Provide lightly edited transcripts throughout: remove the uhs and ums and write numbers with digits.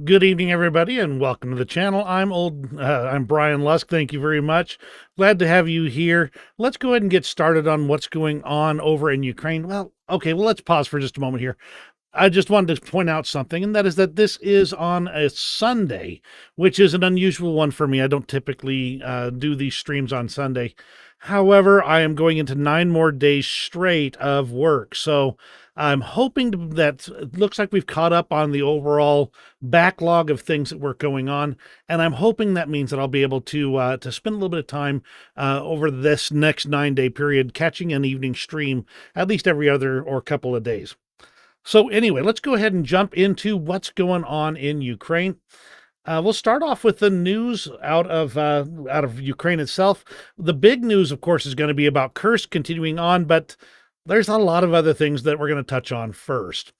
Good evening, everybody, and welcome to the channel. I'm Brian Lusk. Thank you very much. Glad to have you here. Let's go ahead and get started on what's going on over in Ukraine. Well, let's pause for just a moment here. I just wanted to point out something, and that is that this is on a Sunday, which is an unusual one for me. I don't typically do these streams on Sunday. However, I am going into 9 more days straight of work. So I'm hoping that it looks like we've caught up on the overall backlog of things that were going on. And I'm hoping that means that I'll be able to spend a little bit of time over this next 9 day period, catching an evening stream at least every other or couple of days. So anyway, let's go ahead and jump into what's going on in Ukraine. We'll start off with the news out of Ukraine itself. The big news, of course, is going to be about Kursk continuing on, but there's a lot of other things that we're going to touch on first.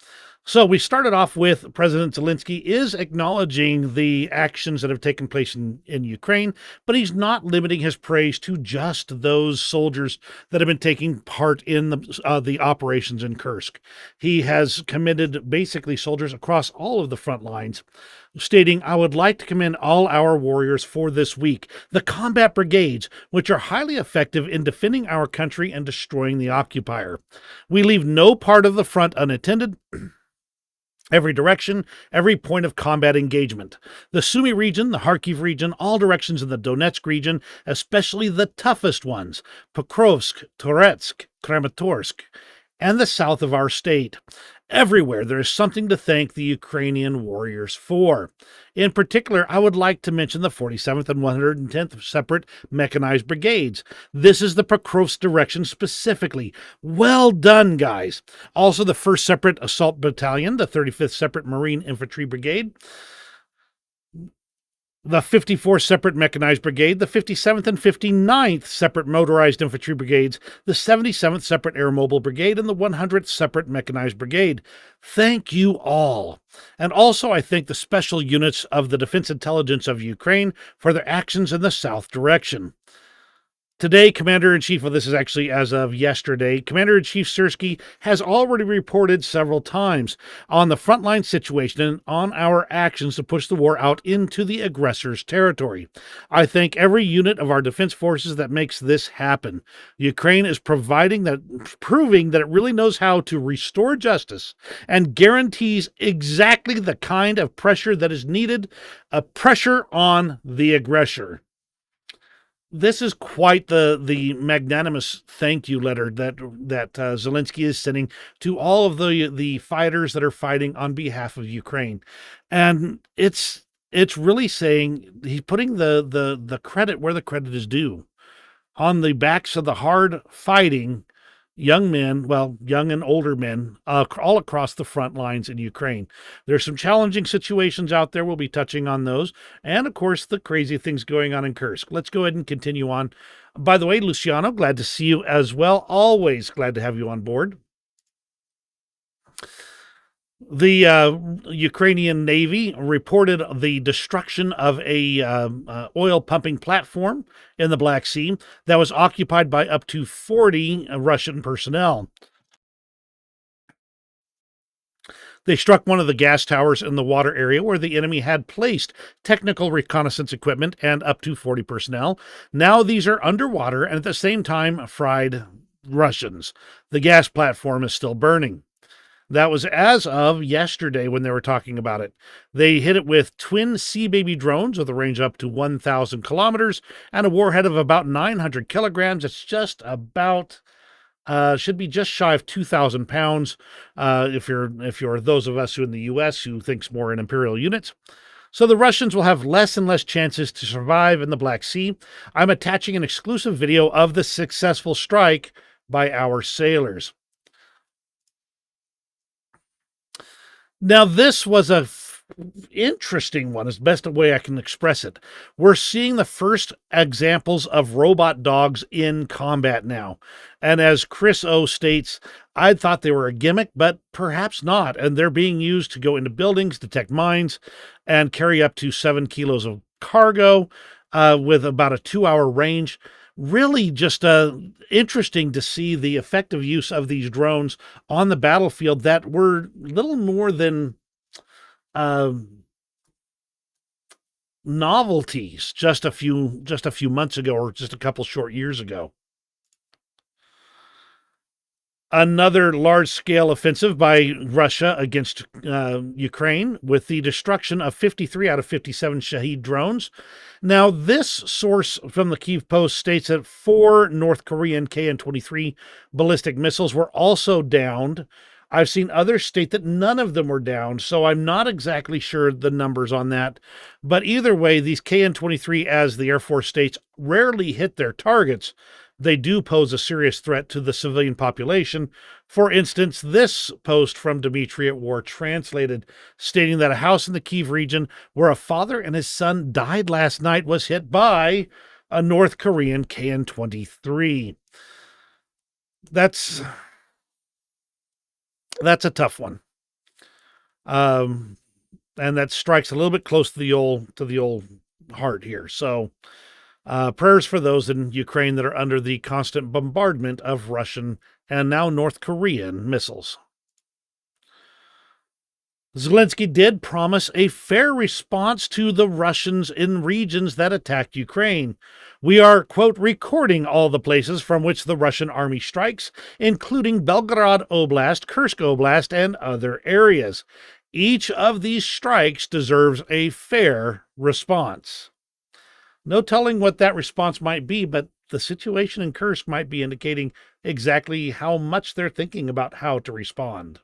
So we started off with President Zelensky is acknowledging the actions that have taken place in Ukraine, but he's not limiting his praise to just those soldiers that have been taking part in the operations in Kursk. He has commended basically soldiers across all of the front lines, stating, "I would like to commend all our warriors for this week, the combat brigades, which are highly effective in defending our country and destroying the occupier. We leave no part of the front unattended." Every direction, every point of combat engagement. The Sumy region, the Kharkiv region, all directions in the Donetsk region, especially the toughest ones, Pokrovsk, Toretsk, Kramatorsk, and the south of our state. Everywhere there is something to thank the Ukrainian warriors for. In particular, I would like to mention the 47th and 110th separate mechanized brigades. This is the Pokrovsk direction specifically. Well done, guys. Also, the 1st Separate Assault Battalion, the 35th Separate Marine Infantry Brigade, the 54th Separate Mechanized Brigade, the 57th and 59th Separate Motorized Infantry Brigades, the 77th Separate Air Mobile Brigade, and the 100th Separate Mechanized Brigade. Thank you all. And also, I thank the special units of the Defense Intelligence of Ukraine for their actions in the south direction. Today, Commander-in-Chief, well, this is actually as of yesterday, Commander-in-Chief Sersky has already reported several times on the frontline situation and on our actions to push the war out into the aggressor's territory. I thank every unit of our defense forces that makes this happen. Ukraine is proving that it really knows how to restore justice and guarantees exactly the kind of pressure that is needed, a pressure on the aggressor. This is quite the magnanimous thank you letter that Zelensky is sending to all of the fighters that are fighting on behalf of Ukraine, and it's really saying he's putting the credit where the credit is due, on the backs of the hard fighting young men, well, young and older men, all across the front lines in Ukraine. There's some challenging situations out there. We'll be touching on those. And, of course, the crazy things going on in Kursk. Let's go ahead and continue on. By the way, Luciano, glad to see you as well. Always glad to have you on board. The Ukrainian Navy reported the destruction of a oil pumping platform in the Black Sea that was occupied by up to 40 Russian personnel. They struck one of the gas towers in the water area where the enemy had placed technical reconnaissance equipment and up to 40 personnel. Now these are underwater and at the same time fried Russians. The gas platform is still burning. That was as of yesterday when they were talking about it. They hit it with twin Sea Baby drones with a range up to 1,000 kilometers and a warhead of about 900 kilograms. It's just about, should be just shy of 2,000 pounds if you're those of us who in the U.S. who thinks more in imperial units. So the Russians will have less and less chances to survive in the Black Sea. I'm attaching an exclusive video of the successful strike by our sailors. Now, this was a interesting one, is the best way I can express it. We're seeing the first examples of robot dogs in combat now. And as Chris O states, I thought they were a gimmick, but perhaps not. And they're being used to go into buildings, detect mines, and carry up to 7 kilos of cargo with about a 2-hour range. Really just interesting to see the effective use of these drones on the battlefield that were little more than novelties just a few months ago, or just a couple short years ago. Another large-scale offensive by Russia against Ukraine, with the destruction of 53 out of 57 Shahed drones. Now, this source from the Kyiv Post states that 4 North Korean KN-23 ballistic missiles were also downed. I've seen others state that none of them were downed, so I'm not exactly sure the numbers on that. But either way, these KN-23, as the Air Force states, rarely hit their targets. They do pose a serious threat to the civilian population. For instance, this post from Dmitry at War translated, stating that a house in the Kyiv region where a father and his son died last night was hit by a North Korean KN-23. That's a tough one. And that strikes a little bit close to the old heart here. So prayers for those in Ukraine that are under the constant bombardment of Russian and now North Korean missiles. Zelensky did promise a fair response to the Russians in regions that attacked Ukraine. We are, quote, recording all the places from which the Russian army strikes, including Belgorod Oblast, Kursk Oblast, and other areas. Each of these strikes deserves a fair response. No telling what that response might be, but the situation in Kursk might be indicating exactly how much they're thinking about how to respond.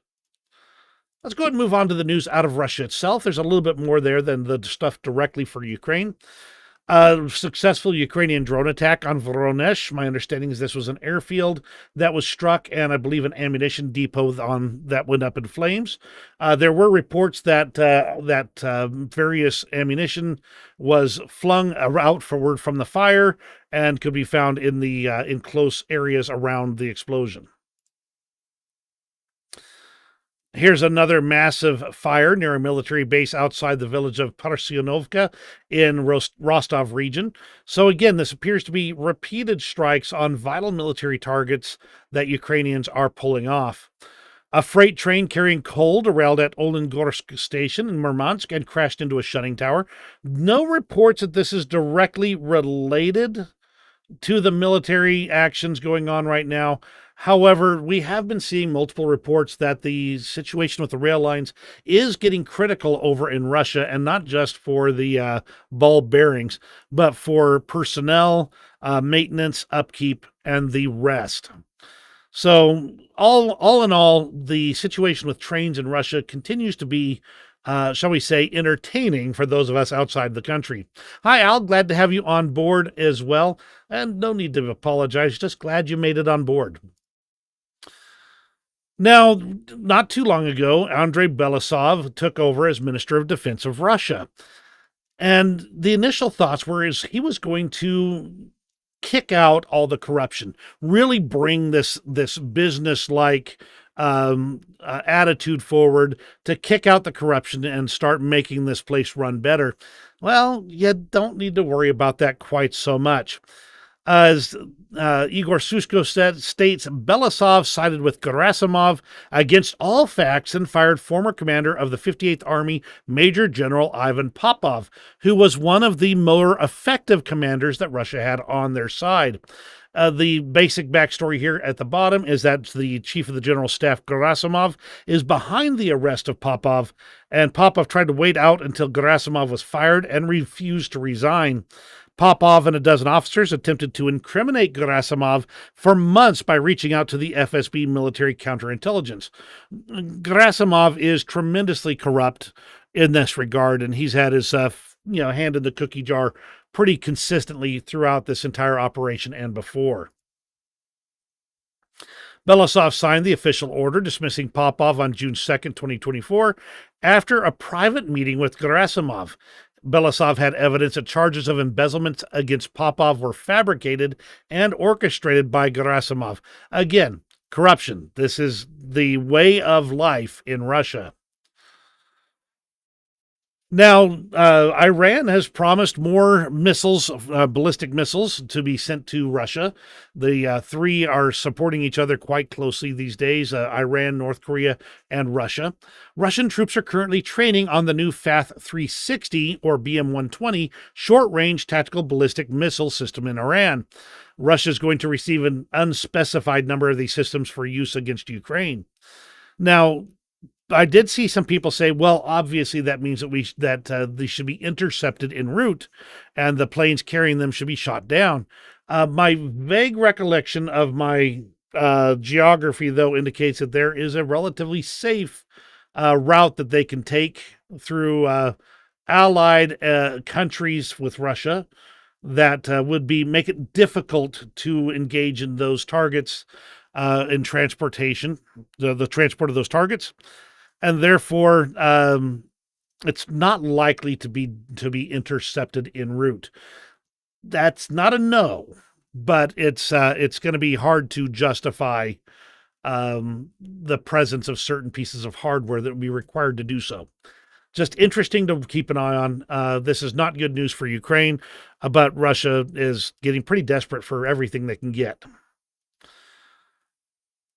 Let's go ahead and move on to the news out of Russia itself. There's a little bit more there than the stuff directly for Ukraine. A successful Ukrainian drone attack on Voronezh. My understanding is this was an airfield that was struck, and I believe an ammunition depot that went up in flames. There were reports that various ammunition was flung outward from the fire and could be found in the in close areas around the explosion. Here's another massive fire near a military base outside the village of Parsionovka in Rostov region. So again, this appears to be repeated strikes on vital military targets that Ukrainians are pulling off. A freight train carrying coal derailed at Olengorsk station in Murmansk and crashed into a shunning tower. No reports that this is directly related to the military actions going on right now. However, we have been seeing multiple reports that the situation with the rail lines is getting critical over in Russia, and not just for the ball bearings, but for personnel, maintenance, upkeep, and the rest. So all in all, the situation with trains in Russia continues to be, shall we say, entertaining for those of us outside the country. Hi, Al. Glad to have you on board as well. And no need to apologize. Just glad you made it on board. Now, not too long ago, Andrei Belousov took over as Minister of Defense of Russia. And the initial thoughts were he was going to kick out all the corruption, really bring this business-like attitude forward to kick out the corruption and start making this place run better. Well, you don't need to worry about that quite so much. As Igor Sushko states, Belousov sided with Gerasimov against all facts and fired former commander of the 58th Army, Major General Ivan Popov, who was one of the more effective commanders that Russia had on their side. The basic backstory here at the bottom is that the chief of the general staff, Gerasimov, is behind the arrest of Popov, and Popov tried to wait out until Gerasimov was fired and refused to resign. Popov and a dozen officers attempted to incriminate Gerasimov for months by reaching out to the FSB military counterintelligence. Gerasimov is tremendously corrupt in this regard, and he's had his hand in the cookie jar pretty consistently throughout this entire operation and before. Belousov signed the official order dismissing Popov on June 2nd, 2024, after a private meeting with Gerasimov. Belousov had evidence that charges of embezzlement against Popov were fabricated and orchestrated by Gerasimov. Again, corruption. This is the way of life in Russia. Now, Iran has promised more missiles, ballistic missiles, to be sent to Russia. The three are supporting each other quite closely these days: Iran, North Korea, and Russia. Russian troops are currently training on the new FATH 360 or BM 120 short range tactical ballistic missile system in Iran. Russia is going to receive an unspecified number of these systems for use against Ukraine. Now, I did see some people say, well, obviously that means that they should be intercepted en route, and the planes carrying them should be shot down. My vague recollection of my geography, though, indicates that there is a relatively safe route that they can take through allied countries with Russia that would be make it difficult to engage in those targets in transportation, the transport of those targets, and therefore it's not likely to be intercepted en route. That's not a no, but it's going to be hard to justify the presence of certain pieces of hardware that would be required to do so. Just interesting to keep an eye on. This is not good news for Ukraine, but Russia is getting pretty desperate for everything they can get.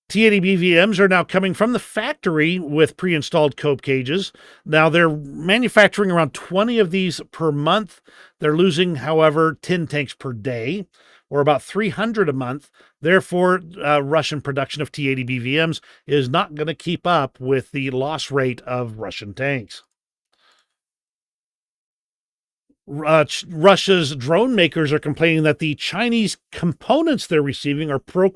T80 BVMs are now coming from the factory with pre-installed cope cages. Now they're manufacturing around 20 of these per month. They're losing, however, 10 tanks per day, or about 300 a month. Therefore, Russian production of T80 BVMs is not going to keep up with the loss rate of Russian tanks. Russia's drone makers are complaining that the Chinese components they're receiving are poor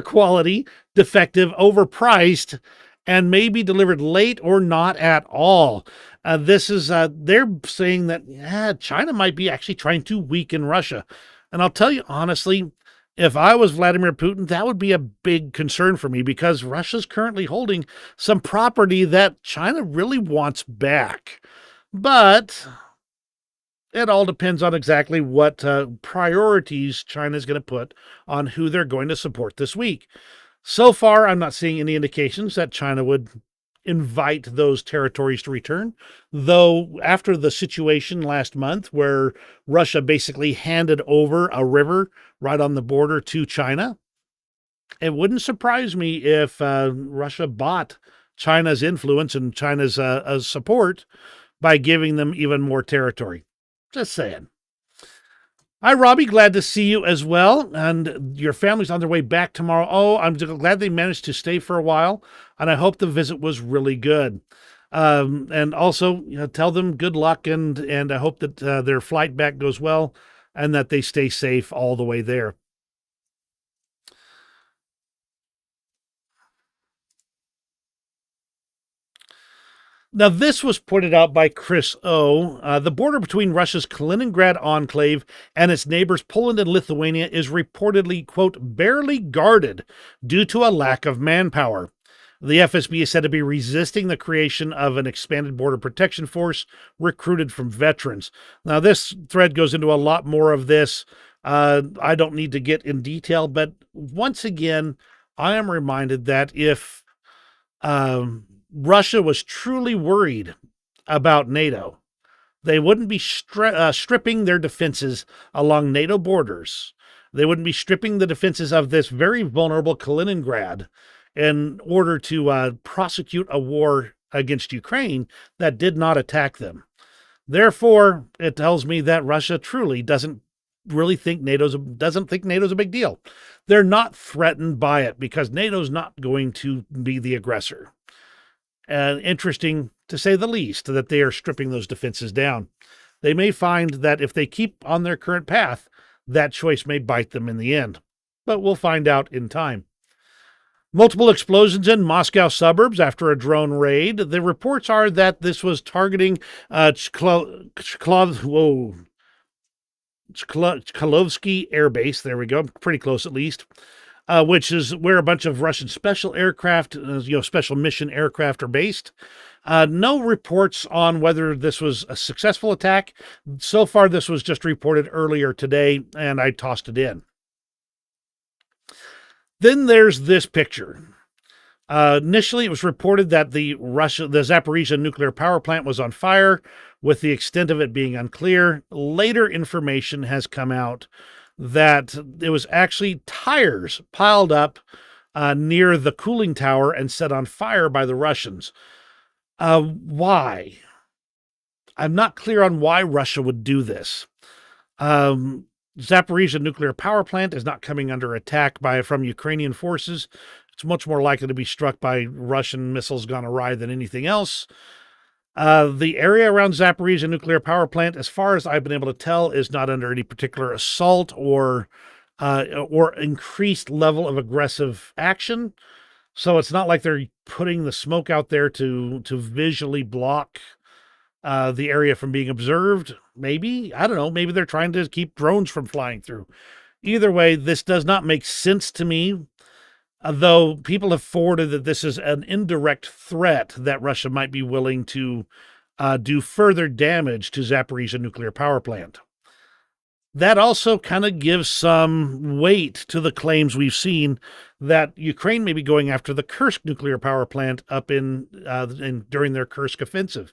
quality, defective, overpriced, and may be delivered late or not at all. This is they're saying that China might be actually trying to weaken Russia, and I'll tell you honestly, if I was Vladimir Putin, that would be a big concern for me because Russia's currently holding some property that China really wants back. But it all depends on exactly what priorities China is going to put on who they're going to support this week. So far, I'm not seeing any indications that China would invite those territories to return, though after the situation last month where Russia basically handed over a river right on the border to China, it wouldn't surprise me if Russia bought China's influence and China's support by giving them even more territory. Just saying. Hi, Robbie. Glad to see you as well. And your family's on their way back tomorrow. Oh, I'm glad they managed to stay for a while. And I hope the visit was really good. And also, tell them good luck and I hope that their flight back goes well and that they stay safe all the way there. Now, this was pointed out by Chris O. The border between Russia's Kaliningrad enclave and its neighbors Poland and Lithuania is reportedly, quote, barely guarded due to a lack of manpower. The FSB is said to be resisting the creation of an expanded border protection force recruited from veterans. Now, this thread goes into a lot more of this. I don't need to get in detail, but once again, I am reminded that if Russia was truly worried about NATO, they wouldn't be stripping their defenses along NATO borders. They wouldn't be stripping the defenses of this very vulnerable Kaliningrad in order to prosecute a war against Ukraine that did not attack them. Therefore, it tells me that Russia truly doesn't think NATO's a big deal. They're not threatened by it because NATO's not going to be the aggressor. And interesting, to say the least, that they are stripping those defenses down. They may find that if they keep on their current path, that choice may bite them in the end. But we'll find out in time. Multiple explosions in Moscow suburbs after a drone raid. The reports are that this was targeting Chkalovsky Air Base. There we go. Pretty close, at least. Which is where a bunch of Russian special aircraft, special mission aircraft are based. No reports on whether this was a successful attack. So far, this was just reported earlier today, and I tossed it in. Then there's this picture. Initially, it was reported that the Zaporizhia nuclear power plant was on fire, with the extent of it being unclear. Later information has come out that it was actually tires piled up near the cooling tower and set on fire by the Russians. Why? I'm not clear on why Russia would do this. Zaporizhia nuclear power plant is not coming under attack from Ukrainian forces. It's much more likely to be struck by Russian missiles gone awry than anything else. The area around Zaporizhia nuclear power plant, as far as I've been able to tell, is not under any particular assault or increased level of aggressive action. So it's not like they're putting the smoke out there to visually block the area from being observed. Maybe, I don't know, maybe they're trying to keep drones from flying through. Either way, this does not make sense to me, though people have forwarded that this is an indirect threat that Russia might be willing to do further damage to Zaporizhia nuclear power plant. That also kind of gives some weight to the claims we've seen that Ukraine may be going after the Kursk nuclear power plant up during their Kursk offensive.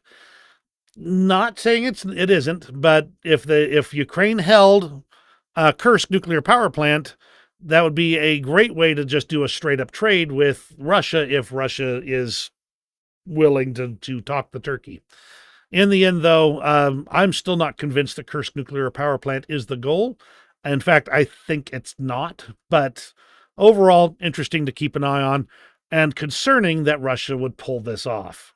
Not saying it isn't, but if Ukraine held Kursk nuclear power plant, that would be a great way to just do a straight up trade with Russia if Russia is willing to talk the turkey. In the end, though, I'm still not convinced that Kursk nuclear power plant is the goal. In fact, I think it's not, but overall, interesting to keep an eye on and concerning that Russia would pull this off.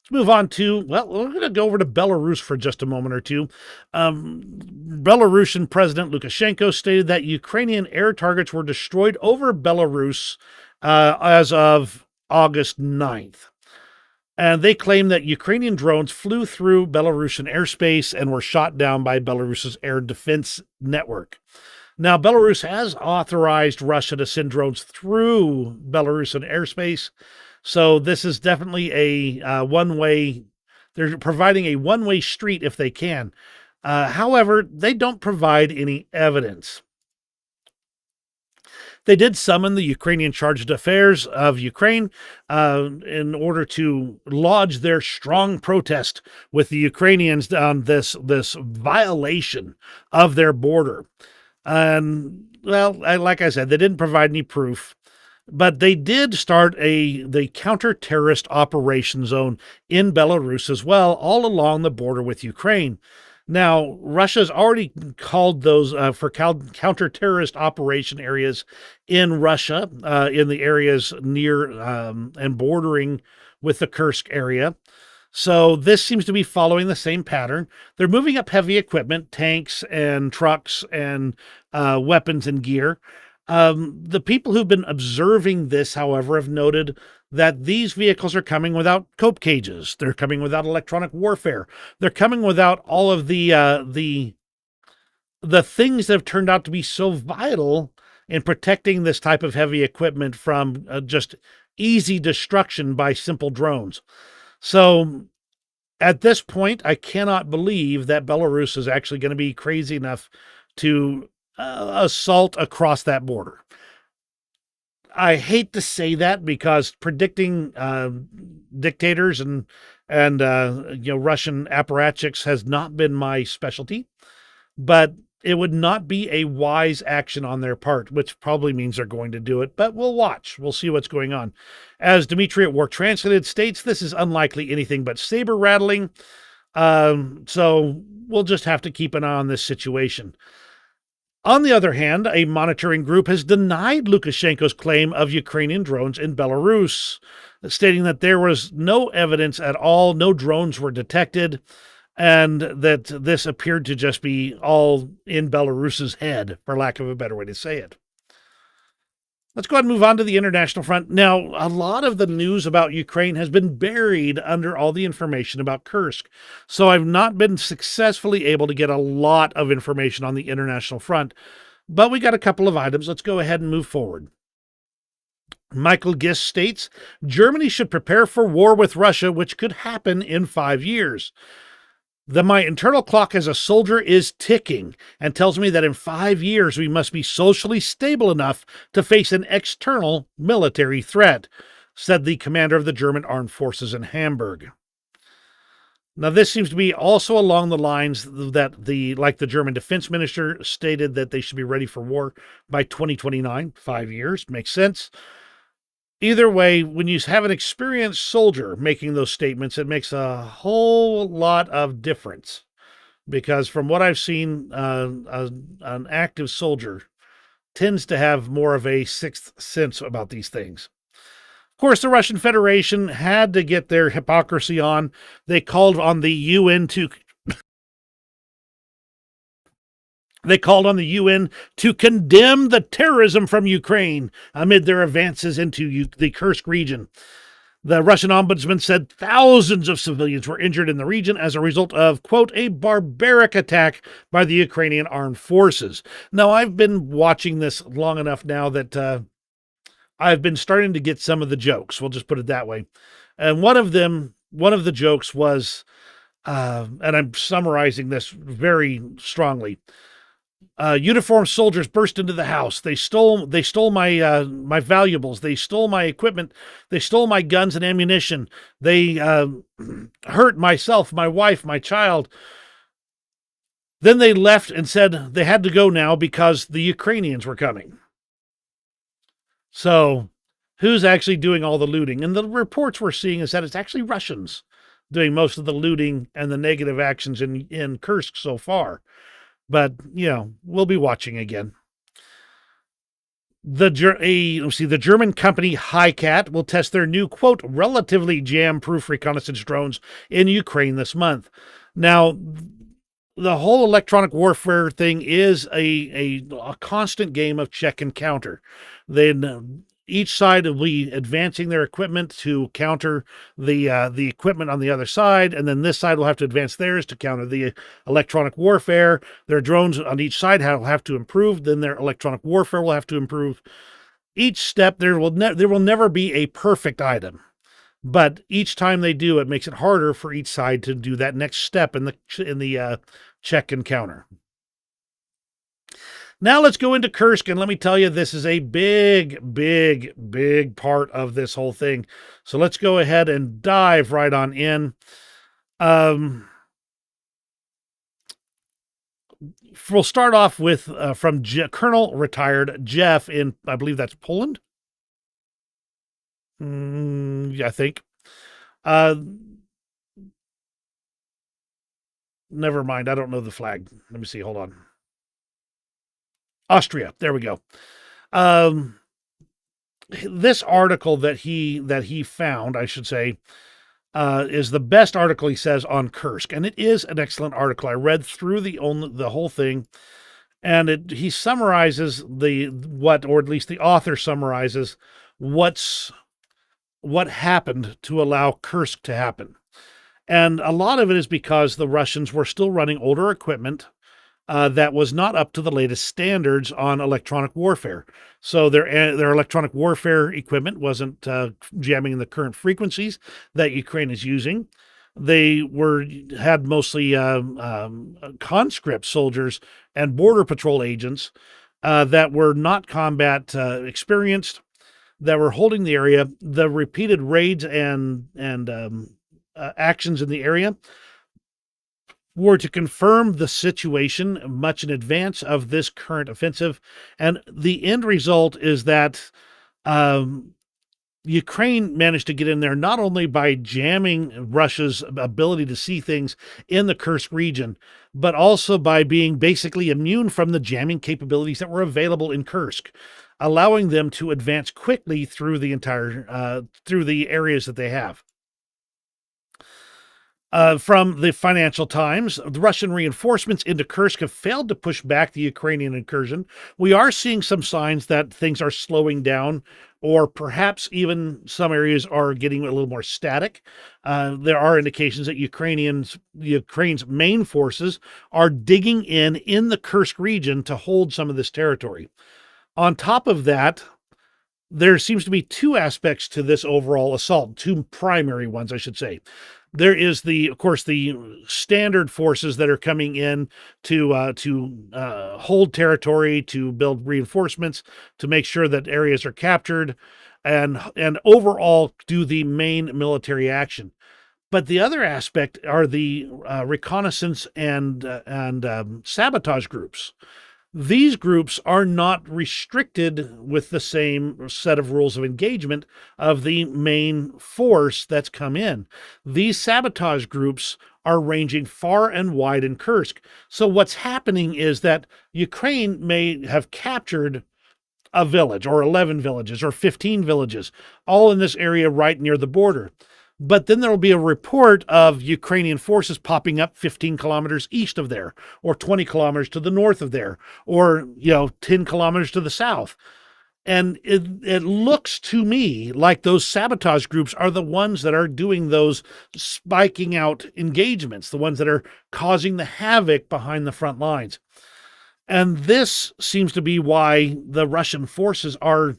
Let's move on to, well, we're going to go over to Belarus for just a moment or two. Belarusian President Lukashenko stated that Ukrainian air targets were destroyed over Belarus as of August 9th. And they claim that Ukrainian drones flew through Belarusian airspace and were shot down by Belarus's air defense network. Now, Belarus has authorized Russia to send drones through Belarusian airspace. So this is definitely a one-way. They're providing a one-way street if they can. However, they don't provide any evidence. They did summon the Ukrainian Charge d'Affaires of Ukraine in order to lodge their strong protest with the Ukrainians on this violation of their border. And, well, like I said, they didn't provide any proof. But they did start the counter-terrorist operation zone in Belarus as well, all along the border with Ukraine. Now, Russia's already called those for counter-terrorist operation areas in Russia, in the areas near and bordering with the Kursk area. So this seems to be following the same pattern. They're moving up heavy equipment, tanks and trucks and weapons and gear. The people who've been observing this, however, have noted that these vehicles are coming without cope cages. They're coming without electronic warfare. They're coming without all of the things that have turned out to be so vital in protecting this type of heavy equipment from just easy destruction by simple drones. So at this point, I cannot believe that Belarus is actually going to be crazy enough to assault across that border. I hate to say that because predicting dictators and Russian apparatchiks has not been my specialty, but it would not be a wise action on their part, which probably means they're going to do it, but we'll watch. We'll see what's going on. As Dmitry at Work Translated states, this is unlikely anything but saber rattling. So we'll just have to keep an eye on this situation. On the other hand, a monitoring group has denied Lukashenko's claim of Ukrainian drones in Belarus, stating that there was no evidence at all, no drones were detected, and that this appeared to just be all in Belarus's head, for lack of a better way to say it. Let's go ahead and move on to the international front. Now, a lot of the news about Ukraine has been buried under all the information about Kursk. So I've not been successfully able to get a lot of information on the international front, but we got a couple of items. Let's go ahead and move forward. Michael Gist states, Germany should prepare for war with Russia, which could happen in 5 years. My internal clock as a soldier is ticking and tells me that in 5 years we must be socially stable enough to face an external military threat. said the commander of the German armed forces in Hamburg. Now, this seems to be also along the lines that the German defense minister stated that they should be ready for war by 2029, 5 years. Makes sense. Either way, when you have an experienced soldier making those statements, it makes a whole lot of difference. Because from what I've seen, an active soldier tends to have more of a sixth sense about these things. Of course, the Russian Federation had to get their hypocrisy on. They called on the UN to condemn the terrorism from Ukraine amid their advances into the Kursk region. The Russian ombudsman said thousands of civilians were injured in the region as a result of, quote, a barbaric attack by the Ukrainian armed forces. Now, I've been watching this long enough now that I've been starting to get some of the jokes. We'll just put it that way. And one of the jokes was, and I'm summarizing this very strongly. Uniformed soldiers burst into the house. They stole my valuables. They stole my equipment. They stole my guns and ammunition. They hurt myself, my wife, my child. Then they left and said they had to go now because the Ukrainians were coming. So, who's actually doing all the looting? And the reports we're seeing is that it's actually Russians doing most of the looting and the negative actions in Kursk so far. But, we'll be watching again. The German company HiCat will test their new, quote, relatively jam-proof reconnaissance drones in Ukraine this month. Now, the whole electronic warfare thing is a constant game of check and counter. Then each side will be advancing their equipment to counter the equipment on the other side, and then this side will have to advance theirs to counter the electronic warfare. Their drones on each side will have to improve. Then their electronic warfare will have to improve. Each step there will never be a perfect item. But each time they do, it makes it harder for each side to do that next step in the check and counter. Now let's go into Kursk, and let me tell you, this is a big, big, big part of this whole thing. So let's go ahead and dive right on in. We'll start off with from Colonel retired Jeff in, I believe that's Poland. Yeah, I think. Never mind. I don't know the flag. Let me see. Hold on. Austria. There we go. This article that he found, I should say, is the best article, he says, on Kursk, and it is an excellent article. I read through the whole thing, and he summarizes or at least the author summarizes what happened to allow Kursk to happen. And a lot of it is because the Russians were still running older equipment that was not up to the latest standards on electronic warfare. So their electronic warfare equipment wasn't jamming in the current frequencies that Ukraine is using. They had mostly conscript soldiers and border patrol agents that were not combat experienced, that were holding the area. The repeated raids and actions in the area were to confirm the situation much in advance of this current offensive. And the end result is that Ukraine managed to get in there not only by jamming Russia's ability to see things in the Kursk region, but also by being basically immune from the jamming capabilities that were available in Kursk, allowing them to advance quickly through the through the areas that they have. From the Financial Times, the Russian reinforcements into Kursk have failed to push back the Ukrainian incursion. We are seeing some signs that things are slowing down, or perhaps even some areas are getting a little more static. There are indications that Ukraine's main forces are digging in the Kursk region to hold some of this territory. On top of that, there seems to be two aspects to this overall assault, two primary ones, I should say. There is of course, the standard forces that are coming in to hold territory, to build reinforcements, to make sure that areas are captured, and overall do the main military action. But the other aspect are the reconnaissance and sabotage groups. These groups are not restricted with the same set of rules of engagement of the main force that's come in. These sabotage groups are ranging far and wide in Kursk. So what's happening is that Ukraine may have captured a village or 11 villages or 15 villages, all in this area right near the border. But then there will be a report of Ukrainian forces popping up 15 kilometers east of there, or 20 kilometers to the north of there, or 10 kilometers to the south. And it looks to me like those sabotage groups are the ones that are doing those spiking out engagements, the ones that are causing the havoc behind the front lines. And this seems to be why the Russian forces are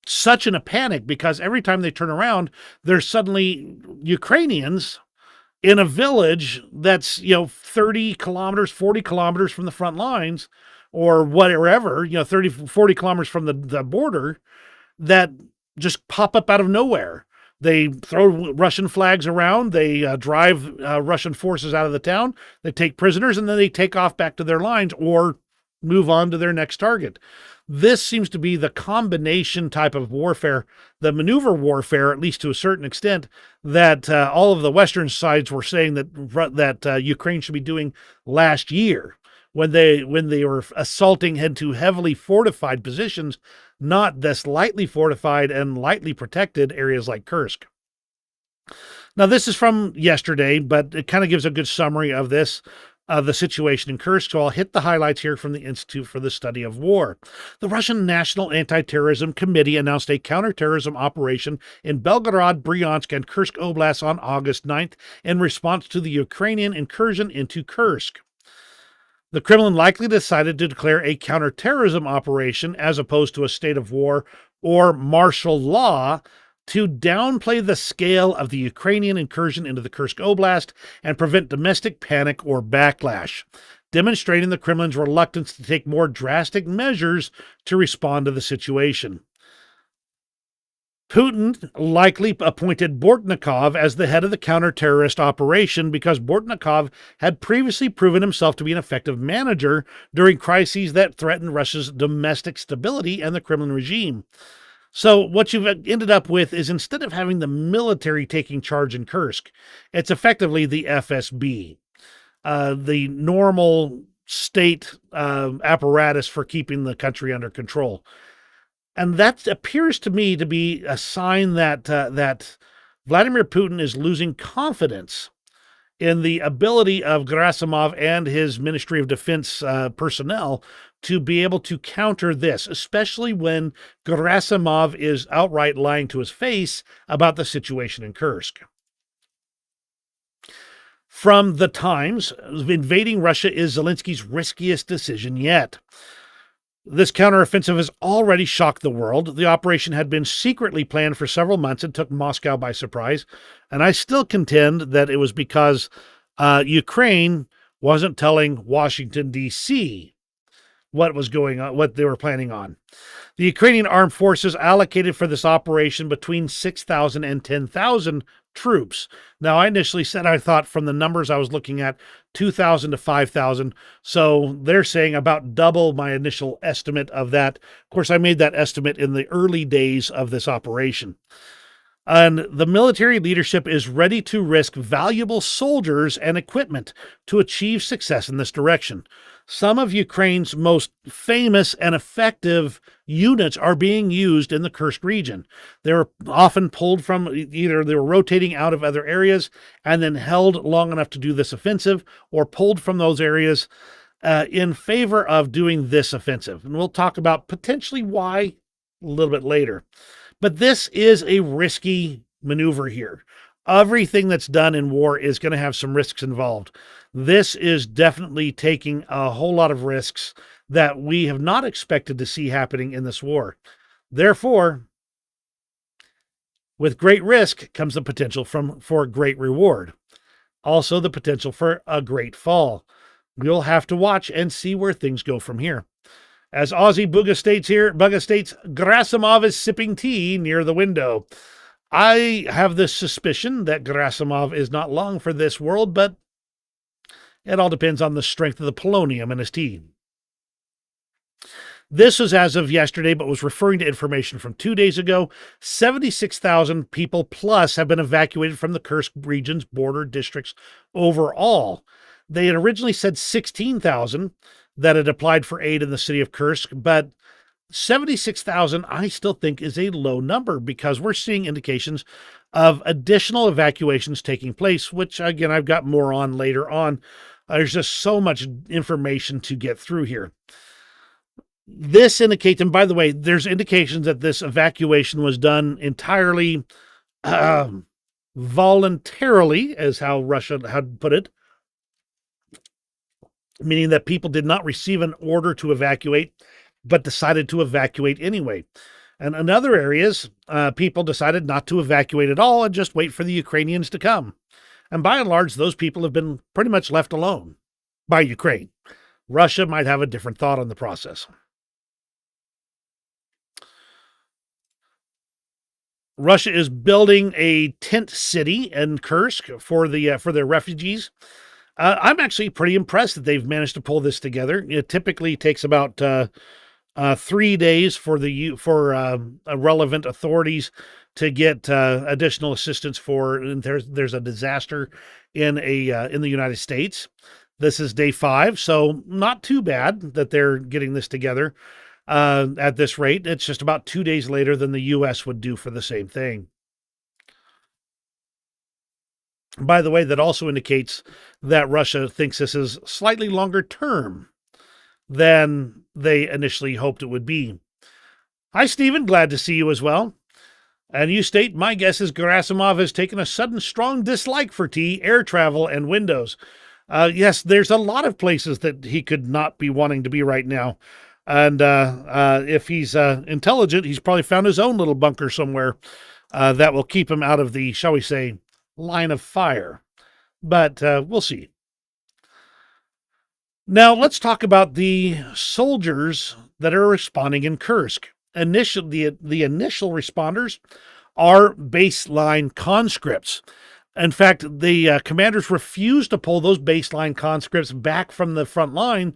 such in a panic, because every time they turn around, there's suddenly Ukrainians in a village that's, 30 kilometers, 40 kilometers from the front lines, or whatever, 30, 40 kilometers from the border, that just pop up out of nowhere. They throw Russian flags around. They drive Russian forces out of the town. They take prisoners, and then they take off back to their lines or move on to their next target. This seems to be the combination type of warfare, the maneuver warfare, at least to a certain extent, that all of the Western sides were saying that Ukraine should be doing last year when they were assaulting into heavily fortified positions, not this lightly fortified and lightly protected areas like Kursk. Now, this is from yesterday, but it kind of gives a good summary of this. The situation in Kursk. So I'll hit the highlights here from the Institute for the Study of War. The Russian National Anti-Terrorism Committee announced a counterterrorism operation in Belgorod, Bryansk, and Kursk Oblasts on August 9th in response to the Ukrainian incursion into Kursk. The Kremlin likely decided to declare a counterterrorism operation as opposed to a state of war or martial law to downplay the scale of the Ukrainian incursion into the Kursk Oblast and prevent domestic panic or backlash, demonstrating the Kremlin's reluctance to take more drastic measures to respond to the situation. Putin likely appointed Bortnikov as the head of the counter-terrorist operation because Bortnikov had previously proven himself to be an effective manager during crises that threatened Russia's domestic stability and the Kremlin regime. So what you've ended up with is, instead of having the military taking charge in Kursk, it's effectively the FSB, the normal state apparatus for keeping the country under control. And that appears to me to be a sign that Vladimir Putin is losing confidence in the ability of Gerasimov and his Ministry of Defense personnel to be able to counter this, especially when Gerasimov is outright lying to his face about the situation in Kursk. From The Times, invading Russia is Zelensky's riskiest decision yet. This counteroffensive has already shocked the world. The operation had been secretly planned for several months and took Moscow by surprise. And I still contend that it was because Ukraine wasn't telling Washington, D.C. what was going on, what they were planning on. The Ukrainian armed forces allocated for this operation between 6,000 and 10,000 troops. Now, I initially said I thought, from the numbers I was looking at, 2,000 to 5,000. So they're saying about double my initial estimate of that. Of course, I made that estimate in the early days of this operation. And the military leadership is ready to risk valuable soldiers and equipment to achieve success in this direction. Some of Ukraine's most famous and effective units are being used in the Kursk region. They were often pulled from, either they were rotating out of other areas and then held long enough to do this offensive, or pulled from those areas in favor of doing this offensive. And we'll talk about potentially why a little bit later. But this is a risky maneuver here. Everything that's done in war is going to have some risks involved. This is definitely taking a whole lot of risks that we have not expected to see happening in this war. Therefore, with great risk comes the potential for great reward. Also, the potential for a great fall. We'll have to watch and see where things go from here. As Aussie Bugga states, Gerasimov is sipping tea near the window. I have this suspicion that Gerasimov is not long for this world, but it all depends on the strength of the polonium in his tea. This was as of yesterday, but was referring to information from 2 days ago. 76,000 people plus have been evacuated from the Kursk region's border districts overall. They had originally said 16,000 that had applied for aid in the city of Kursk, but 76,000 I still think is a low number because we're seeing indications of additional evacuations taking place, which again, I've got more on later on. There's just so much information to get through here. This indicates, and by the way, there's indications that this evacuation was done entirely voluntarily, as how Russia had put it, meaning that people did not receive an order to evacuate, but decided to evacuate anyway. And in other areas, people decided not to evacuate at all and just wait for the Ukrainians to come. And by and large, those people have been pretty much left alone by Ukraine. Russia might have a different thought on the process. Russia is building a tent city in Kursk for their refugees. I'm actually pretty impressed that they've managed to pull this together. It typically takes about 3 days for relevant authorities to get additional assistance for. And there's a disaster in the United States. This is day 5, so not too bad that they're getting this together at this rate. It's just about 2 days later than the U.S. would do for the same thing. By the way, that also indicates that Russia thinks this is slightly longer term than they initially hoped it would be. Hi, Stephen. Glad to see you as well. And you state, my guess is Gerasimov has taken a sudden strong dislike for tea, air travel, and windows. Yes, there's a lot of places that he could not be wanting to be right now. And if he's intelligent, he's probably found his own little bunker somewhere that will keep him out of the, shall we say, line of fire. But we'll see. Now, let's talk about the soldiers that are responding in Kursk. The initial responders are baseline conscripts. In fact, the commanders refused to pull those baseline conscripts back from the front line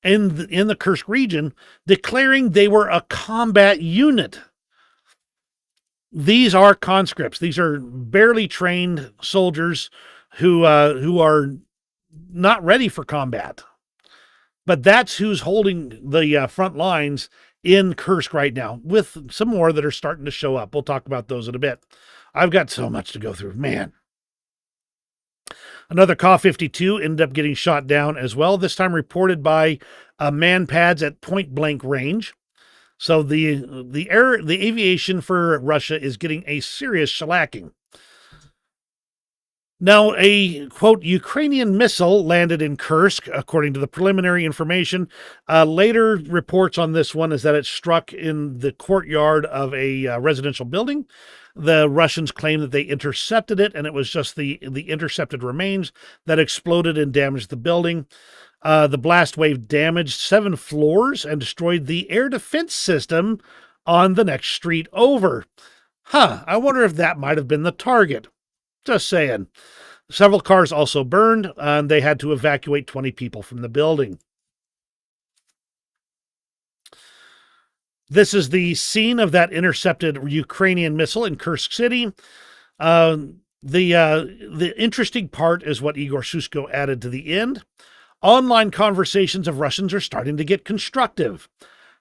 in the Kursk region, declaring they were a combat unit. These are conscripts. These are barely trained soldiers who are not ready for combat. But that's who's holding the front lines in Kursk right now, with some more that are starting to show up. We'll talk about those in a bit. I've got so much to go through, man. Another Ka-52 ended up getting shot down as well, this time reported by man-pads at point-blank range. So the aviation for Russia is getting a serious shellacking. Now, a, quote, Ukrainian missile landed in Kursk, according to the preliminary information. Later reports on this one is that it struck in the courtyard of a residential building. The Russians claim that they intercepted it, and it was just the intercepted remains that exploded and damaged the building. The blast wave damaged 7 floors and destroyed the air defense system on the next street over. I wonder if that might have been the target. Just saying. Several cars also burned, and they had to evacuate 20 people from the building. This is the scene of that intercepted Ukrainian missile in Kursk City. The interesting part is what Igor Susko added to the end. Online conversations of Russians are starting to get constructive.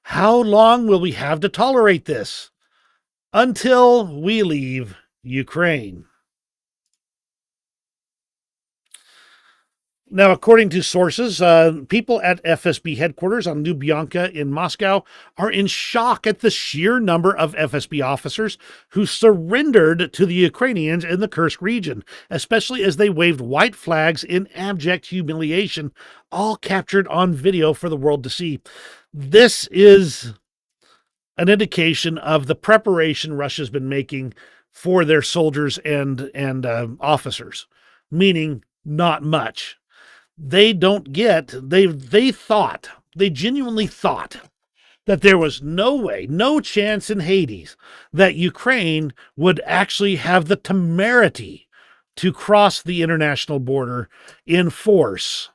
How long will we have to tolerate this? Until we leave Ukraine. Now, according to sources, people at FSB headquarters on Lubyanka in Moscow are in shock at the sheer number of FSB officers who surrendered to the Ukrainians in the Kursk region, especially as they waved white flags in abject humiliation, all captured on video for the world to see. This is an indication of the preparation Russia's been making for their soldiers and officers, meaning Not much. They don't get, they genuinely thought that there was no way, no chance in Hades that Ukraine would actually have the temerity to cross the international border in force.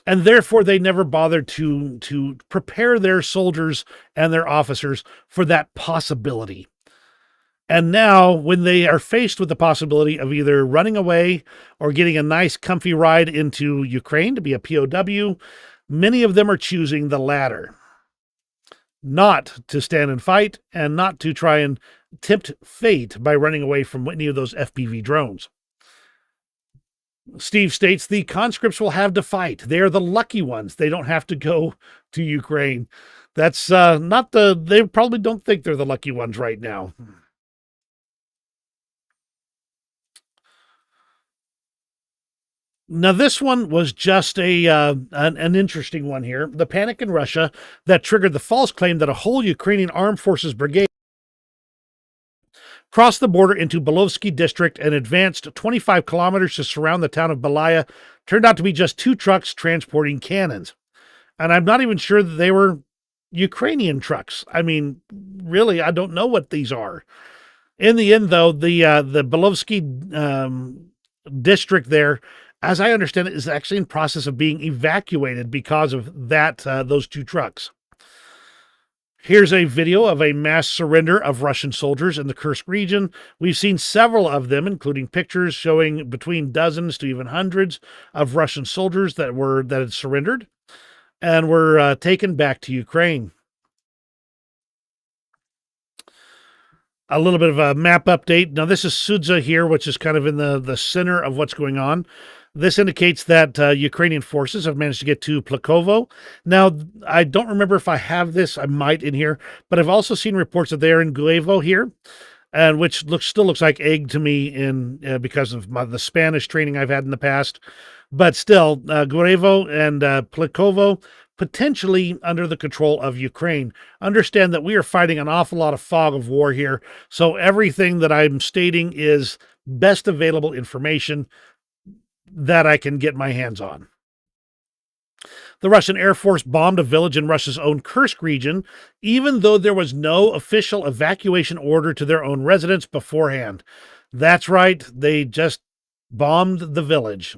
And therefore, they never bothered to prepare their soldiers and their officers for that possibility. And now, when they are faced with the possibility of either running away or getting a nice, comfy ride into Ukraine to be a POW, many of them are choosing the latter. Not to stand and fight, and not to try and tempt fate by running away from any of those FPV drones. Steve states the conscripts will have to fight. They are the lucky ones. They don't have to go to Ukraine. That's not the, they probably don't think they're the lucky ones right now. Now, this one was just an interesting one here. The panic in Russia that triggered the false claim that a whole Ukrainian armed forces brigade crossed the border into Belovsky district and advanced 25 kilometers to surround the town of Belaya turned out to be just 2 trucks transporting cannons. And I'm not even sure that they were Ukrainian trucks. I mean, really, I don't know what these are. In the end, though, the Belovsky district there, as I understand it, is actually in process of being evacuated because of that those 2 trucks. Here's a video of a mass surrender of Russian soldiers in the Kursk region. We've seen several of them, including pictures showing between dozens to even hundreds of Russian soldiers that had surrendered and were taken back to Ukraine. A little bit of a map update. Now, this is Sudza here, which is kind of in the center of what's going on. This indicates that Ukrainian forces have managed to get to Plakovo. Now, I don't remember if I have this. I might in here. But I've also seen reports that they are in Guevo here, and which still looks like egg to me because of the Spanish training I've had in the past. But still, Guevo and Plakovo, potentially under the control of Ukraine. Understand that we are fighting an awful lot of fog of war here. So everything that I'm stating is best available information that I can get my hands on. The Russian Air Force bombed a village in Russia's own Kursk region, even though there was no official evacuation order to their own residents beforehand. That's right, they just bombed the village,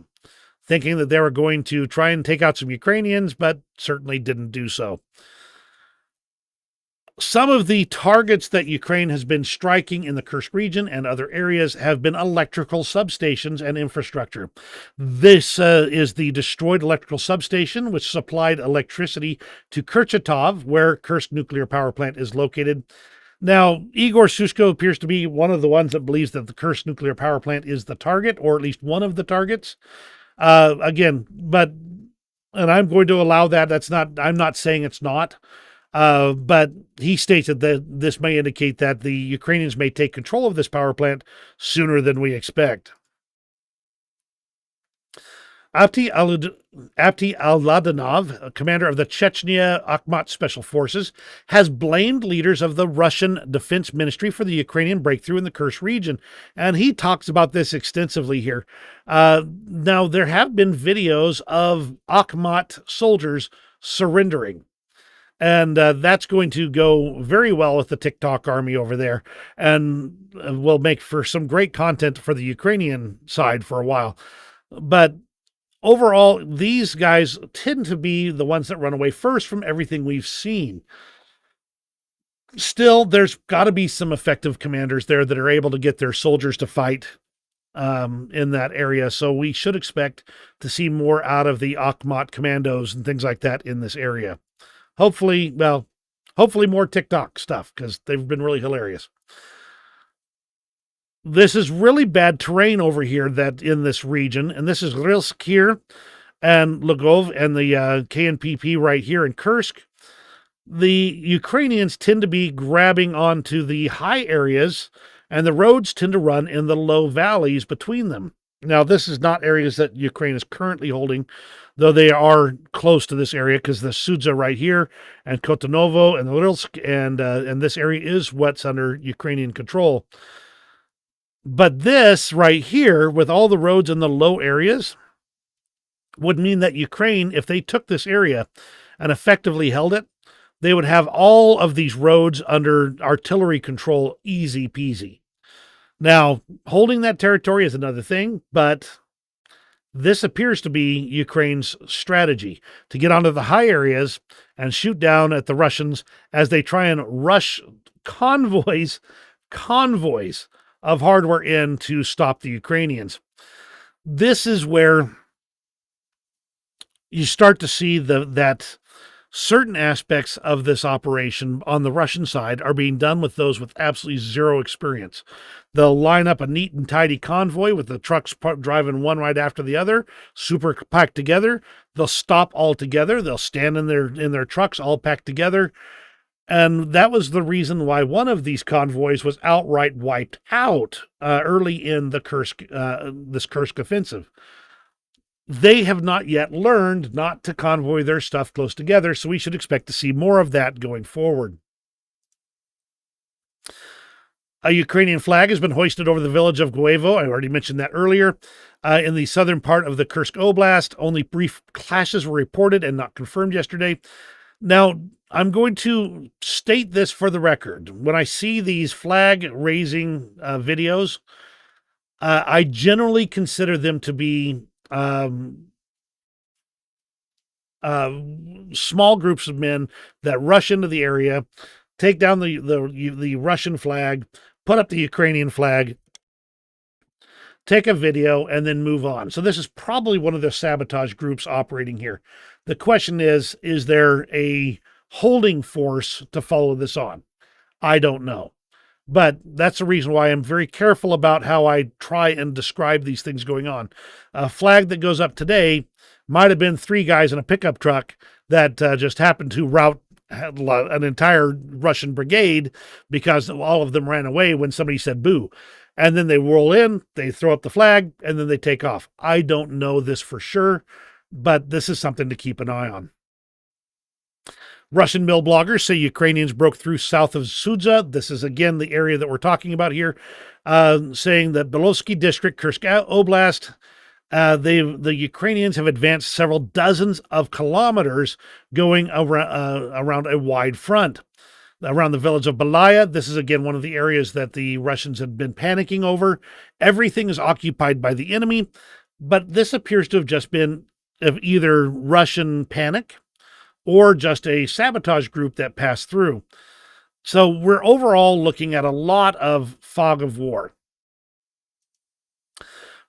thinking that they were going to try and take out some Ukrainians, but certainly didn't do so. Some of the targets that Ukraine has been striking in the Kursk region and other areas have been electrical substations and infrastructure. This is the destroyed electrical substation, which supplied electricity to Kurchatov, where Kursk nuclear power plant is located. Now, Igor Sushko appears to be one of the ones that believes that the Kursk nuclear power plant is the target, or at least one of the targets. And I'm going to allow that. I'm not saying it's not. But he states that this may indicate that the Ukrainians may take control of this power plant sooner than we expect. Apti Al-Ladanov, commander of the Chechnya Akhmat Special Forces, has blamed leaders of the Russian Defense Ministry for the Ukrainian breakthrough in the Kursk region, and he talks about this extensively here. Now, there have been videos of Akhmat soldiers surrendering. And that's going to go very well with the TikTok army over there, and will make for some great content for the Ukrainian side for a while. But overall, these guys tend to be the ones that run away first from everything we've seen. Still, there's got to be some effective commanders there that are able to get their soldiers to fight in that area. So we should expect to see more out of the Akhmat commandos and things like that in this area. Hopefully more TikTok stuff, because they've been really hilarious. This is really bad terrain over here that in this region, and this is Rilsk here and Lugov and the KNPP right here in Kursk. The Ukrainians tend to be grabbing onto the high areas, and the roads tend to run in the low valleys between them. Now, this is not areas that Ukraine is currently holding, though they are close to this area, because the Sudza right here and Kotonovo and the Rilsk and this area is what's under Ukrainian control. But this right here, with all the roads in the low areas, would mean that Ukraine, if they took this area and effectively held it, they would have all of these roads under artillery control, easy peasy. Now, holding that territory is another thing, but this appears to be Ukraine's strategy to get onto the high areas and shoot down at the Russians as they try and rush convoys of hardware in to stop the Ukrainians. This is where you start to see that certain aspects of this operation on the Russian side are being done with those with absolutely zero experience. They'll line up a neat and tidy convoy with the trucks driving one right after the other, super packed together. They'll stop all together. They'll stand in their trucks all packed together. And that was the reason why one of these convoys was outright wiped out early in the this Kursk offensive. They have not yet learned not to convoy their stuff close together, so we should expect to see more of that going forward. A Ukrainian flag has been hoisted over the village of Guevo. I already mentioned that earlier. In the southern part of the Kursk Oblast, only brief clashes were reported and not confirmed yesterday. Now, I'm going to state this for the record. When I see these flag-raising videos, I generally consider them to be small groups of men that rush into the area, take down the Russian flag, put up the Ukrainian flag, take a video, and then move on. So this is probably one of the sabotage groups operating here. The question is there a holding force to follow this on? I don't know. But that's the reason why I'm very careful about how I try and describe these things going on. A flag that goes up today might have been 3 guys in a pickup truck that just happened to rout an entire Russian brigade because all of them ran away when somebody said boo. And then they roll in, they throw up the flag, and then they take off. I don't know this for sure, but this is something to keep an eye on. Russian mill bloggers say Ukrainians broke through south of Sudza. This is, again, the area that we're talking about here, saying that Belosky district, Kursk Oblast, the Ukrainians have advanced several dozens of kilometers going around a wide front. Around the village of Belaya, this is, again, one of the areas that the Russians had been panicking over. Everything is occupied by the enemy, but this appears to have just been of either Russian panic or just a sabotage group that passed through. So we're overall looking at a lot of fog of war.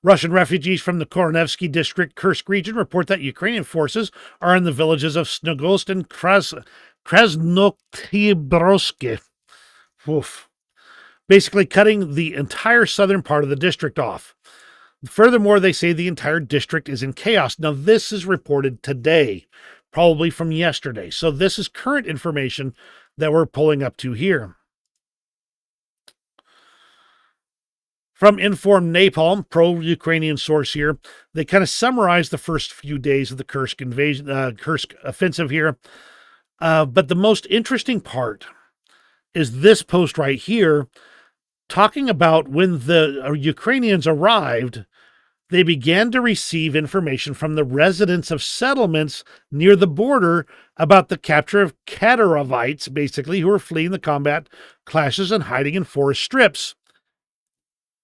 Russian refugees from the Koronevsky district, Kursk region, report that Ukrainian forces are in the villages of Snogost and Krasnoktibroske. Basically cutting the entire southern part of the district off. Furthermore, they say the entire district is in chaos. Now, this is reported today, probably from yesterday. So this is current information that we're pulling up to here. From Informed Napalm, pro-Ukrainian source here, they kind of summarize the first few days of the Kursk invasion, Kursk offensive here. But the most interesting part is this post right here, talking about when the Ukrainians arrived, they began to receive information from the residents of settlements near the border about the capture of Katarovites, basically, who were fleeing the combat clashes and hiding in forest strips.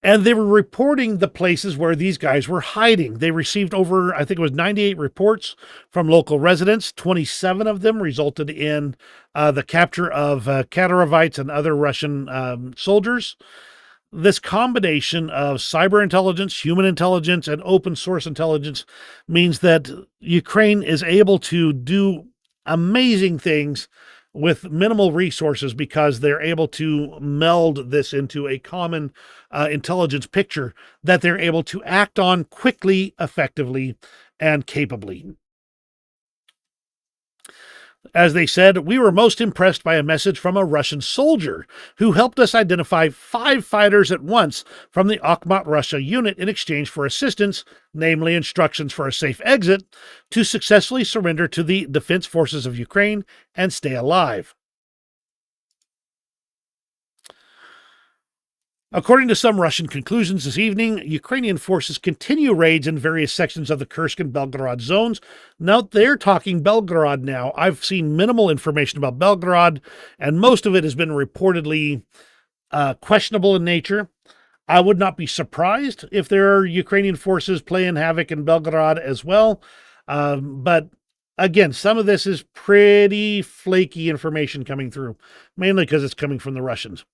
And they were reporting the places where these guys were hiding. They received over, I think it was 98 reports from local residents. 27 of them resulted in the capture of Katarovites and other Russian soldiers. This combination of cyber intelligence, human intelligence, and open source intelligence means that Ukraine is able to do amazing things with minimal resources because they're able to meld this into a common intelligence picture that they're able to act on quickly, effectively, and capably. As they said, we were most impressed by a message from a Russian soldier who helped us identify 5 fighters at once from the Akhmat Russia unit in exchange for assistance, namely instructions for a safe exit, to successfully surrender to the defense forces of Ukraine and stay alive. According to some Russian conclusions this evening, Ukrainian forces continue raids in various sections of the Kursk and Belgorod zones. Now they're talking Belgorod now. I've seen minimal information about Belgorod, and most of it has been reportedly questionable in nature. I would not be surprised if there are Ukrainian forces playing havoc in Belgorod as well. But again, some of this is pretty flaky information coming through, mainly because it's coming from the Russians.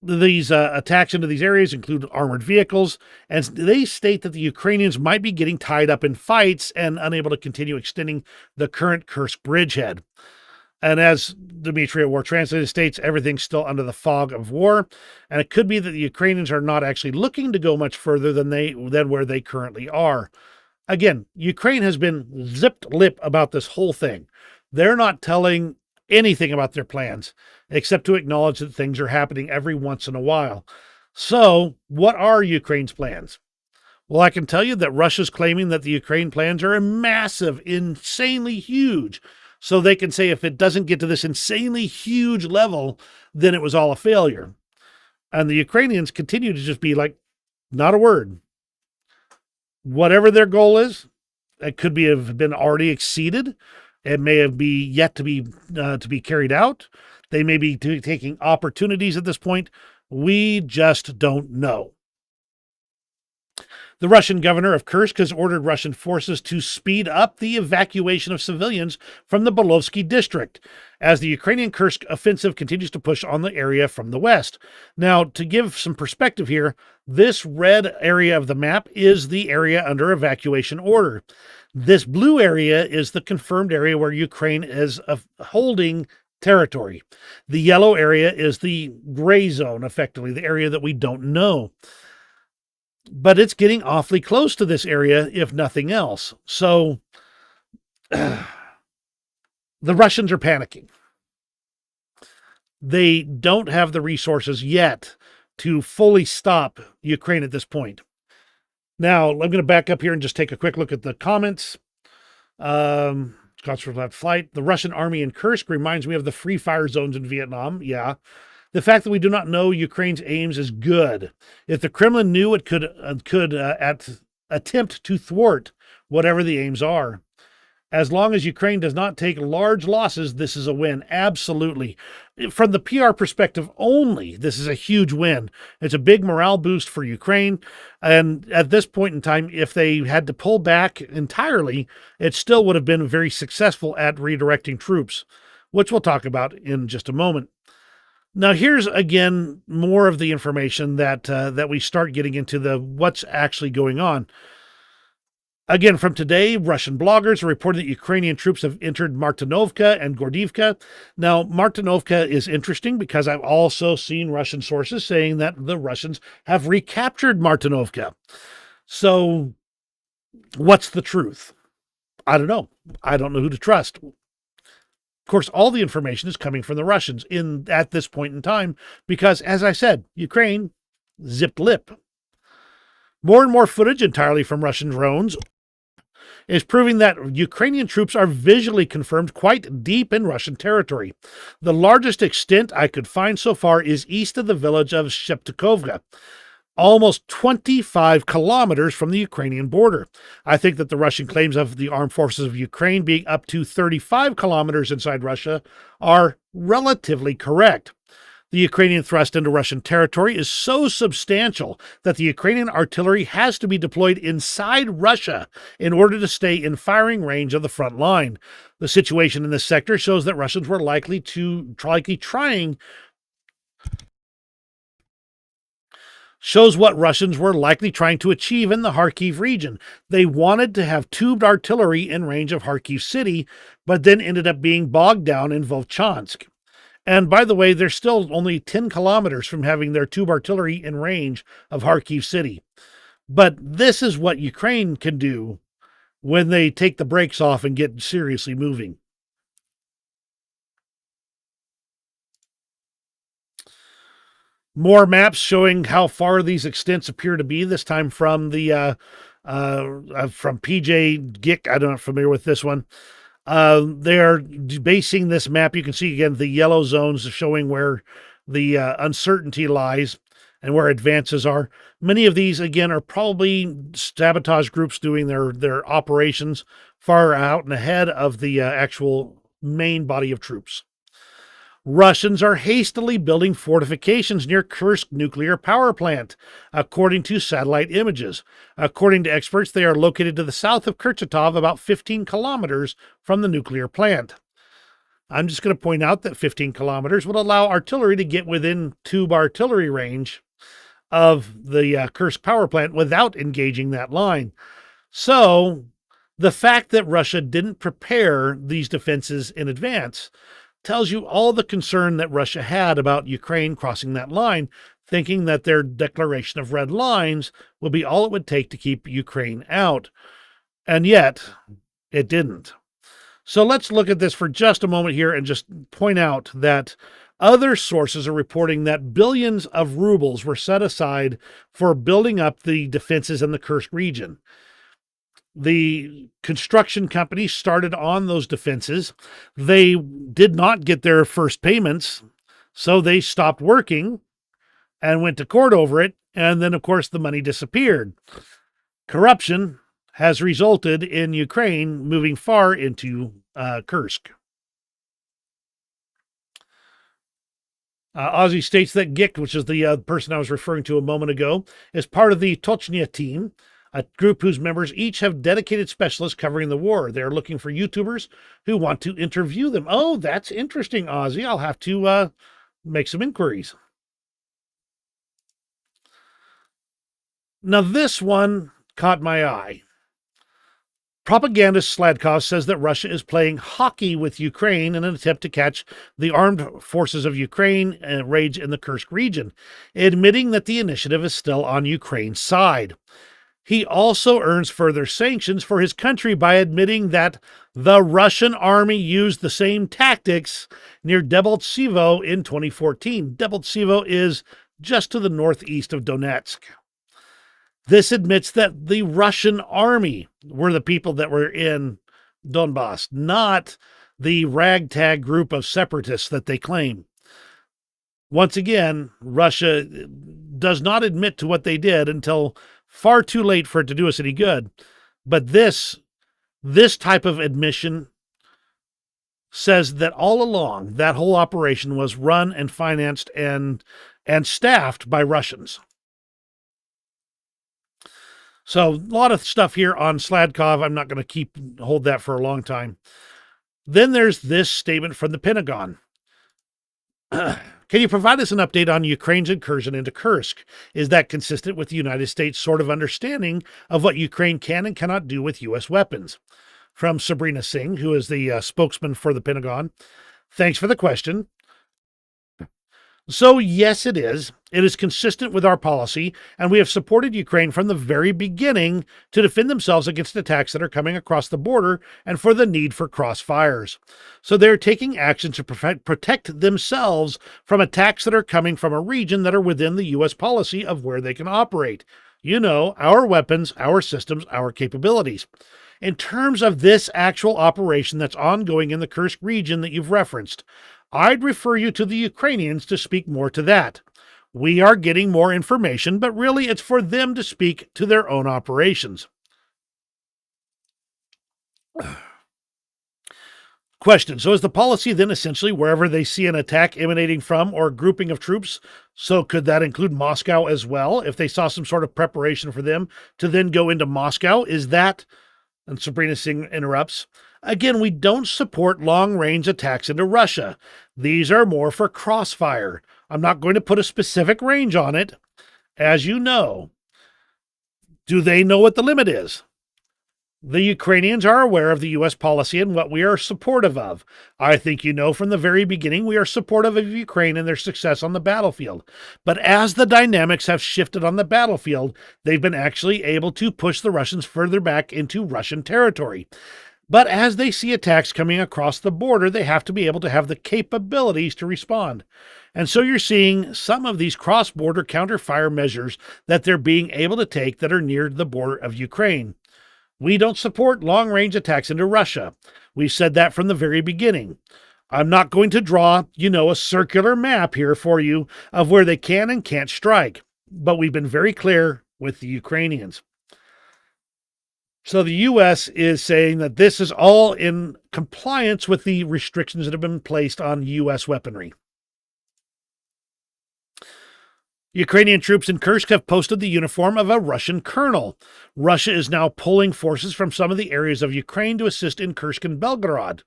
These attacks into these areas include armored vehicles, and they state that the Ukrainians might be getting tied up in fights and unable to continue extending the current Kursk bridgehead. And as Dmitry at War Translated states, everything's still under the fog of war, and it could be that the Ukrainians are not actually looking to go much further than where they currently are. Again, Ukraine has been zipped lip about this whole thing. They're not telling anything about their plans, except to acknowledge that things are happening every once in a while. So, what are Ukraine's plans? Well, I can tell you that Russia's claiming that the Ukraine plans are massive, insanely huge. So they can say if it doesn't get to this insanely huge level, then it was all a failure. And the Ukrainians continue to just be like, not a word. Whatever their goal is, it could have been already exceeded. It may have yet to be carried out. They may be taking opportunities at this point. We just don't know. The Russian governor of Kursk has ordered Russian forces to speed up the evacuation of civilians from the Belovsky district as the Ukrainian Kursk offensive continues to push on the area from the west. Now, to give some perspective here, this red area of the map is the area under evacuation order. This blue area is the confirmed area where Ukraine is holding territory. The yellow area is the gray zone, effectively, the area that we don't know. But it's getting awfully close to this area, if nothing else. So the Russians are panicking. They don't have the resources yet to fully stop Ukraine at this point. Now, I'm going to back up here and just take a quick look at the comments. Scots for left flight. The Russian army in Kursk reminds me of the free fire zones in Vietnam. Yeah. The fact that we do not know Ukraine's aims is good. If the Kremlin knew it could attempt to thwart whatever the aims are. As long as Ukraine does not take large losses, this is a win. Absolutely. From the PR perspective only, this is a huge win. It's a big morale boost for Ukraine. And at this point in time, if they had to pull back entirely, it still would have been very successful at redirecting troops, which we'll talk about in just a moment. Now, here's, again, more of the information that we start getting into what's actually going on. Again, from today, Russian bloggers are reporting that Ukrainian troops have entered Martinovka and Gordivka. Now, Martinovka is interesting because I've also seen Russian sources saying that the Russians have recaptured Martinovka. So, what's the truth? I don't know. I don't know who to trust. Of course, all the information is coming from the Russians at this point in time because, as I said, Ukraine zipped lip. More and more footage entirely from Russian drones is proving that Ukrainian troops are visually confirmed quite deep in Russian territory. The largest extent I could find so far is east of the village of Sheptukovka, almost 25 kilometers from the Ukrainian border. I think that the Russian claims of the armed forces of Ukraine being up to 35 kilometers inside Russia are relatively correct. The Ukrainian thrust into Russian territory is so substantial that the Ukrainian artillery has to be deployed inside Russia in order to stay in firing range of the front line. The situation in this sector shows that Russians were likely trying shows what Russians were likely trying to achieve in the Kharkiv region. They wanted to have tubed artillery in range of Kharkiv city, but then ended up being bogged down in Volchansk. And by the way, they're still only 10 kilometers from having their tube artillery in range of Kharkiv city. But this is what Ukraine can do when they take the brakes off and get seriously moving. More maps showing how far these extents appear to be, this time from the from PJ Gick. I'm not familiar with this one. They're basing this map. You can see again the yellow zones showing where the uncertainty lies and where advances are. Many of these, again, are probably sabotage groups doing their operations far out and ahead of the actual main body of troops. Russians are hastily building fortifications near Kursk nuclear power plant, according to satellite images. According to experts, they are located to the south of Kurchatov, about 15 kilometers from the nuclear plant. I'm just going to point out that 15 kilometers would allow artillery to get within tube artillery range of the Kursk power plant without engaging that line. So the fact that Russia didn't prepare these defenses in advance tells you all the concern that Russia had about Ukraine crossing that line, thinking that their declaration of red lines would be all it would take to keep Ukraine out. And yet, it didn't. So let's look at this for just a moment here and just point out that other sources are reporting that billions of rubles were set aside for building up the defenses in the Kursk region. The construction company started on those defenses. They did not get their first payments, so they stopped working and went to court over it. And then, of course, the money disappeared. Corruption has resulted in Ukraine moving far into Kursk. Ozzy states that Gick, which is the person I was referring to a moment ago, is part of the Tochnya team, a group whose members each have dedicated specialists covering the war. They're looking for YouTubers who want to interview them. Oh, that's interesting, Ozzy. I'll have to make some inquiries. Now, this one caught my eye. Propagandist Sladkov says that Russia is playing hockey with Ukraine in an attempt to catch the armed forces of Ukraine and rage in the Kursk region, admitting that the initiative is still on Ukraine's side. He also earns further sanctions for his country by admitting that the Russian army used the same tactics near Debaltsevo in 2014. Debaltsevo is just to the northeast of Donetsk. This admits that the Russian army were the people that were in Donbass, not the ragtag group of separatists that they claim. Once again, Russia does not admit to what they did until far too late for it to do us any good. But this type of admission says that all along, that whole operation was run and financed and staffed by Russians. So a lot of stuff here on Sladkov. I'm not going to hold that for a long time. Then there's this statement from the Pentagon. Can you provide us an update on Ukraine's incursion into Kursk? Is that consistent with the United States' sort of understanding of what Ukraine can and cannot do with U.S. weapons? From Sabrina Singh, who is the spokesman for the Pentagon. Thanks for the question. So, yes, it is. It is consistent with our policy, and we have supported Ukraine from the very beginning to defend themselves against attacks that are coming across the border and for the need for crossfires. So they're taking action to protect themselves from attacks that are coming from a region that are within the U.S. policy of where they can operate. You know, our weapons, our systems, our capabilities. In terms of this actual operation that's ongoing in the Kursk region that you've referenced, I'd refer you to the Ukrainians to speak more to that. We are getting more information, but really it's for them to speak to their own operations. Question. So is the policy then essentially wherever they see an attack emanating from or a grouping of troops? So could that include Moscow as well? If they saw some sort of preparation for them to then go into Moscow, is that... And Sabrina Singh interrupts. Again, we don't support long-range attacks into Russia. These are more for crossfire. I'm not going to put a specific range on it. As you know, do they know what the limit is? The Ukrainians are aware of the U.S. policy and what we are supportive of. I think you know from the very beginning we are supportive of Ukraine and their success on the battlefield. But as the dynamics have shifted on the battlefield, they've been actually able to push the Russians further back into Russian territory. But as they see attacks coming across the border, they have to be able to have the capabilities to respond. And so you're seeing some of these cross-border counter-fire measures that they're being able to take that are near the border of Ukraine. We don't support long-range attacks into Russia. We've said that from the very beginning. I'm not going to draw, a circular map here for you of where they can and can't strike, but we've been very clear with the Ukrainians. So the U.S. is saying that this is all in compliance with the restrictions that have been placed on U.S. weaponry. Ukrainian troops in Kursk have posted the uniform of a Russian colonel. Russia is now pulling forces from some of the areas of Ukraine to assist in Kursk and Belgorod.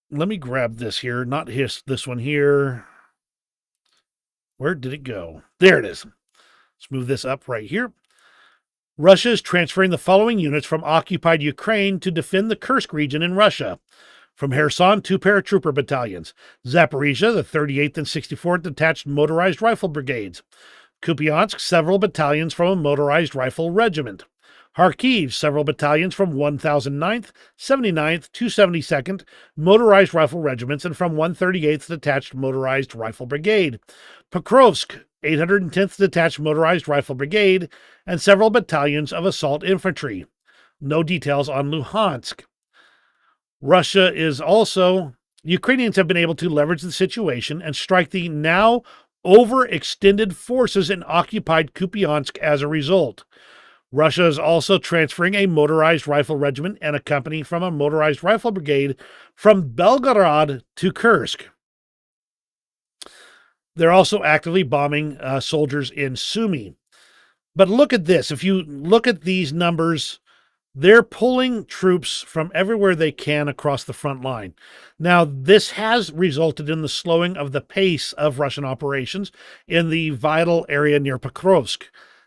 Let me grab this here, not this one here. Where did it go? There it is. Let's move this up right here. Russia is transferring the following units from occupied Ukraine to defend the Kursk region in Russia. From Kherson, 2 paratrooper battalions. Zaporizhia, the 38th and 64th Detached Motorized Rifle Brigades. Kupiansk, several battalions from a motorized rifle regiment. Kharkiv, several battalions from 1009th, 79th, 272nd Motorized Rifle Regiments and from 138th Detached Motorized Rifle Brigade. Pokrovsk, 810th Detached Motorized Rifle Brigade, and several battalions of assault infantry. No details on Luhansk. Ukrainians have been able to leverage the situation and strike the now overextended forces in occupied Kupiansk as a result. Russia is also transferring a motorized rifle regiment and a company from a motorized rifle brigade from Belgorod to Kursk. They're also actively bombing soldiers in Sumy. But look at this. If you look at these numbers, they're pulling troops from everywhere they can across the front line. Now, this has resulted in the slowing of the pace of Russian operations in the vital area near Pokrovsk.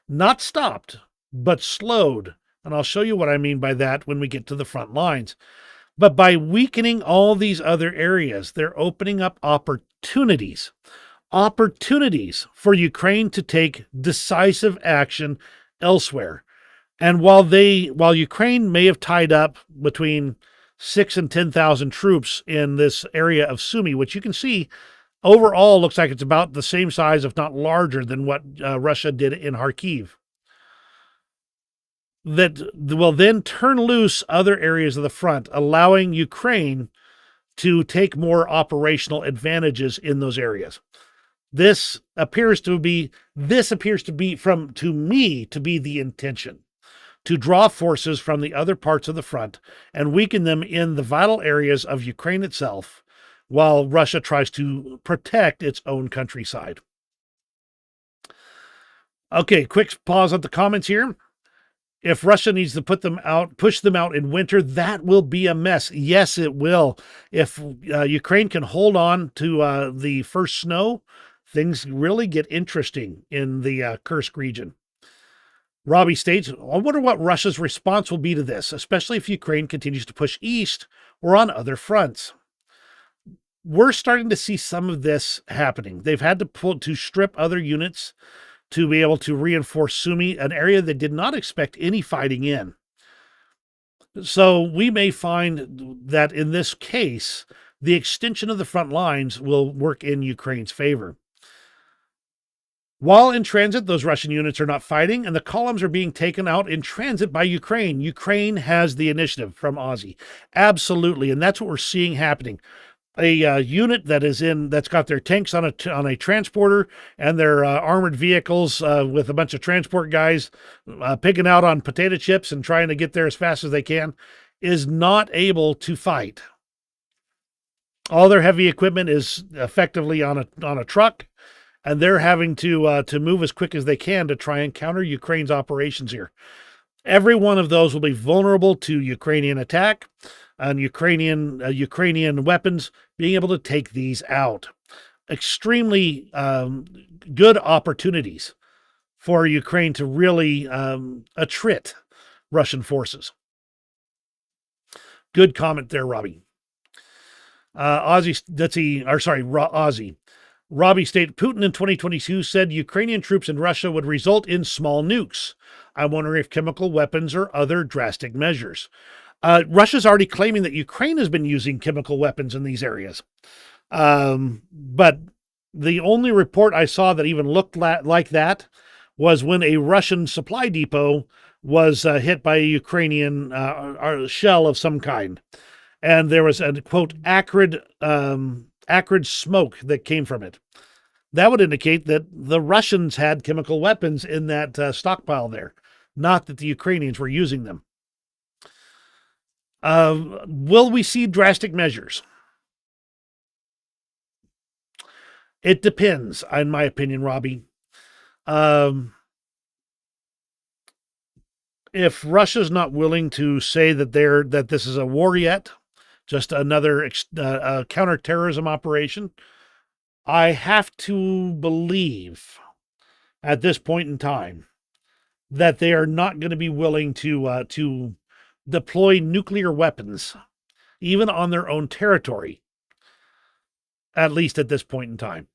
Not stopped, but slowed. And I'll show you what I mean by that when we get to the front lines. But by weakening all these other areas, they're opening up opportunities for Ukraine to take decisive action elsewhere. And while Ukraine may have tied up between 6,000 and 10,000 troops in this area of Sumy, which you can see overall looks like it's about the same size, if not larger, than what Russia did in Kharkiv, that will then turn loose other areas of the front, allowing Ukraine to take more operational advantages in those areas. This appears to be the intention, to draw forces from the other parts of the front and weaken them in the vital areas of Ukraine itself, while Russia tries to protect its own countryside. Okay, quick pause at the comments here. If Russia needs to push them out in winter, that will be a mess. Yes, it will. If Ukraine can hold on to the first snow, things really get interesting in the Kursk region. Robbie states, I wonder what Russia's response will be to this, especially if Ukraine continues to push east or on other fronts. We're starting to see some of this happening. They've had to strip other units to be able to reinforce Sumy, an area they did not expect any fighting in. So we may find that in this case, the extension of the front lines will work in Ukraine's favor. While in transit, those Russian units are not fighting, and the columns are being taken out in transit by Ukraine. Ukraine has the initiative from Aussie. Absolutely, and that's what we're seeing happening. A unit that's got their tanks on a transporter and their armored vehicles with a bunch of transport guys picking out on potato chips and trying to get there as fast as they can, is not able to fight. All their heavy equipment is effectively on a truck, and they're having to move as quick as they can to try and counter Ukraine's operations here. Every one of those will be vulnerable to Ukrainian attack and Ukrainian weapons being able to take these out. Extremely good opportunities for Ukraine to really attrit Russian forces. Good comment there, Robbie. Robbie stated, Putin in 2022 said Ukrainian troops in Russia would result in small nukes. I'm wondering if chemical weapons or other drastic measures. Russia's already claiming that Ukraine has been using chemical weapons in these areas. But the only report I saw that even looked like that was when a Russian supply depot was hit by a Ukrainian shell of some kind. and there was a, quote, acrid smoke that came from it. That would indicate that the Russians had chemical weapons in that stockpile there, not that the Ukrainians were using them. Will we see drastic measures? It depends, in my opinion, Robbie. If Russia's not willing to say that this is a war yet, just another counterterrorism operation, I have to believe at this point in time that they are not going to be willing to deploy nuclear weapons, even on their own territory, at least at this point in time.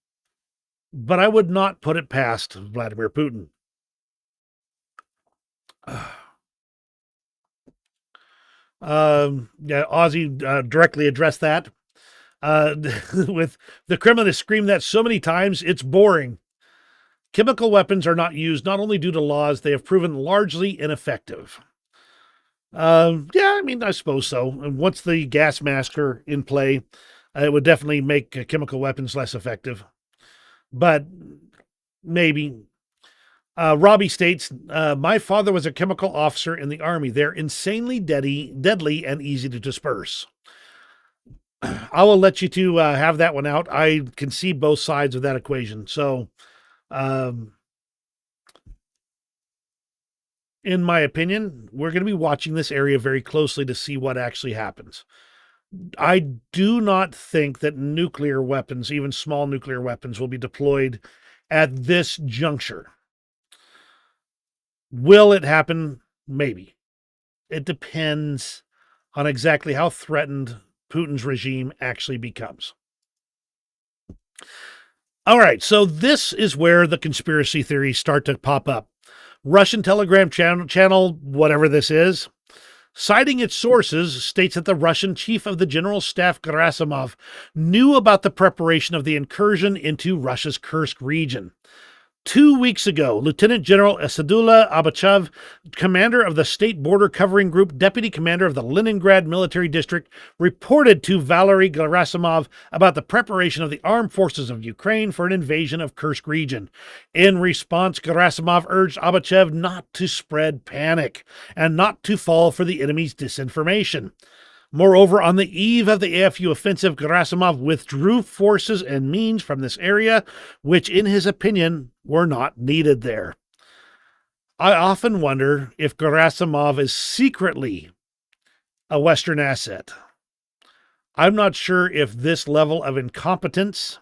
But I would not put it past Vladimir Putin. Yeah, Ozzy directly addressed that. With the Kremlin has screamed that so many times, it's boring. Chemical weapons are not used not only due to laws, they have proven largely ineffective. Yeah, I mean, I suppose so. And once the gas mask are in play, it would definitely make chemical weapons less effective. But maybe. Robbie states, my father was a chemical officer in the Army. They're insanely deadly and easy to disperse. I will let you two have that one out. I can see both sides of that equation. So, in my opinion, we're going to be watching this area very closely to see what actually happens. I do not think that nuclear weapons, even small nuclear weapons, will be deployed at this juncture. Will it happen? Maybe. It depends on exactly how threatened Putin's regime actually becomes. All right, so this is where the conspiracy theories start to pop up. Russian Telegram channel, whatever this is, citing its sources, states that the Russian chief of the General Staff, Gerasimov, knew about the preparation of the incursion into Russia's Kursk region. 2 weeks ago, Lieutenant General Asadullah Abachev, commander of the State Border Covering Group, deputy commander of the Leningrad Military District, reported to Valery Gerasimov about the preparation of the armed forces of Ukraine for an invasion of Kursk region. In response, Gerasimov urged Abachev not to spread panic and not to fall for the enemy's disinformation. Moreover, on the eve of the AFU offensive, Gerasimov withdrew forces and means from this area, which, in his opinion, were not needed there. I often wonder if Gerasimov is secretly a Western asset. I'm not sure if this level of incompetence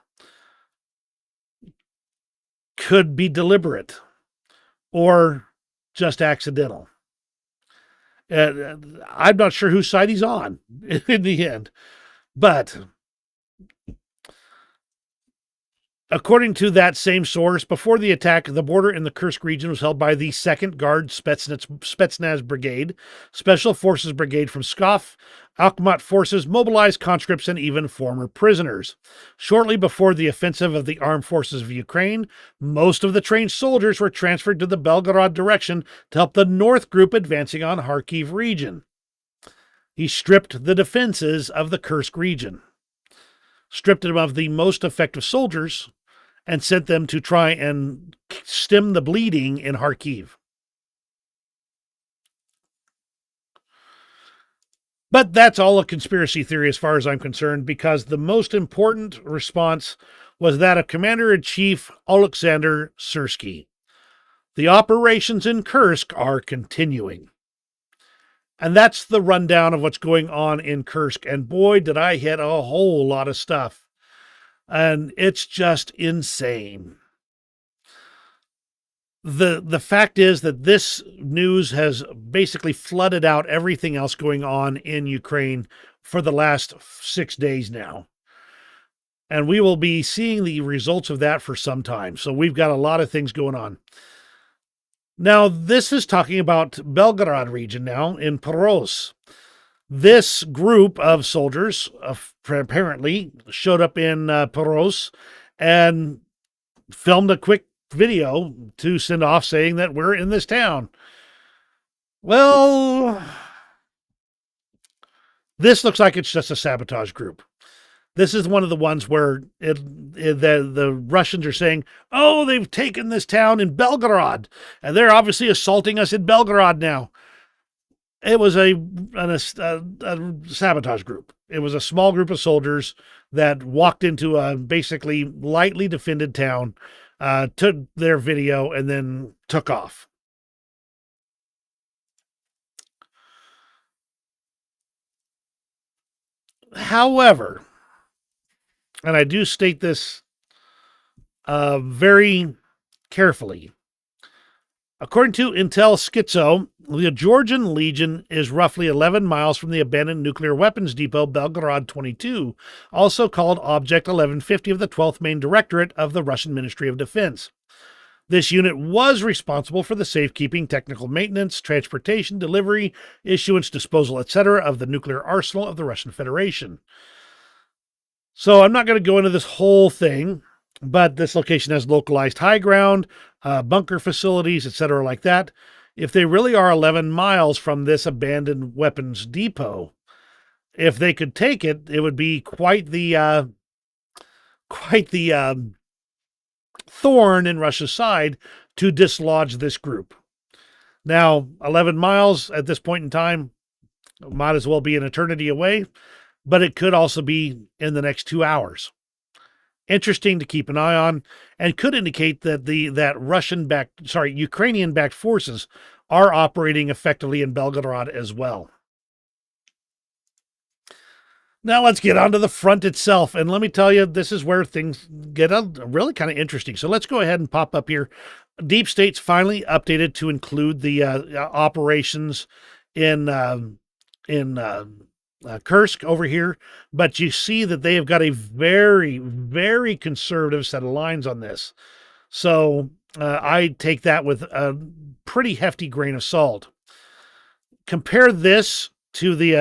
could be deliberate or just accidental. I'm not sure whose side he's on in the end. But according to that same source, before the attack, the border in the Kursk region was held by the 2nd Guard Spetsnaz Brigade, Special Forces Brigade from Pskov, Akhmat forces, mobilized conscripts, and even former prisoners. Shortly before the offensive of the armed forces of Ukraine, most of the trained soldiers were transferred to the Belgorod direction to help the North Group advancing on Kharkiv region. He stripped the defenses of the Kursk region, stripped them of the most effective soldiers, and sent them to try and stem the bleeding in Kharkiv. But that's all a conspiracy theory as far as I'm concerned, because the most important response was that of Commander-in-Chief Alexander Syrsky. The operations in Kursk are continuing. And that's the rundown of what's going on in Kursk. And boy, did I hit a whole lot of stuff. And it's just insane. The fact is that this news has basically flooded out everything else going on in Ukraine for the last 6 days now. And we will be seeing the results of that for some time. So we've got a lot of things going on. Now, this is talking about Belgorod region now in Poros. This group of soldiers apparently showed up in Poros and filmed a quick video to send off saying that we're in this town. Well, This looks like it's just a sabotage group. This is one of the ones where the Russians are saying, oh, they've taken this town in Belgorod, and they're obviously assaulting us in Belgorod now. It was a sabotage group. It was a small group of soldiers that walked into a basically lightly defended town, took their video, and then took off. However, and I do state this very carefully, according to Intel Schizo, the Georgian Legion is roughly 11 miles from the abandoned nuclear weapons depot Belgorod 22, also called Object 1150 of the 12th Main Directorate of the Russian Ministry of Defense. This unit was responsible for the safekeeping, technical maintenance, transportation, delivery, issuance, disposal, etc. of the nuclear arsenal of the Russian Federation. So I'm not going to go into this whole thing, but this location has localized high ground, bunker facilities, etc. like that. If they really are 11 miles from this abandoned weapons depot, if they could take it, it would be quite the thorn in Russia's side to dislodge this group. Now, 11 miles at this point in time might as well be an eternity away, but it could also be in the next 2 hours. Interesting to keep an eye on, and could indicate that Ukrainian-backed forces are operating effectively in Belgorod as well. Now let's get onto the front itself, and let me tell you, this is where things get really kind of interesting. So let's go ahead and pop up here. Deep State's finally updated to include the operations in Kursk over here, but you see that they have got a very, very conservative set of lines on this. So I take that with a pretty hefty grain of salt. Compare this to the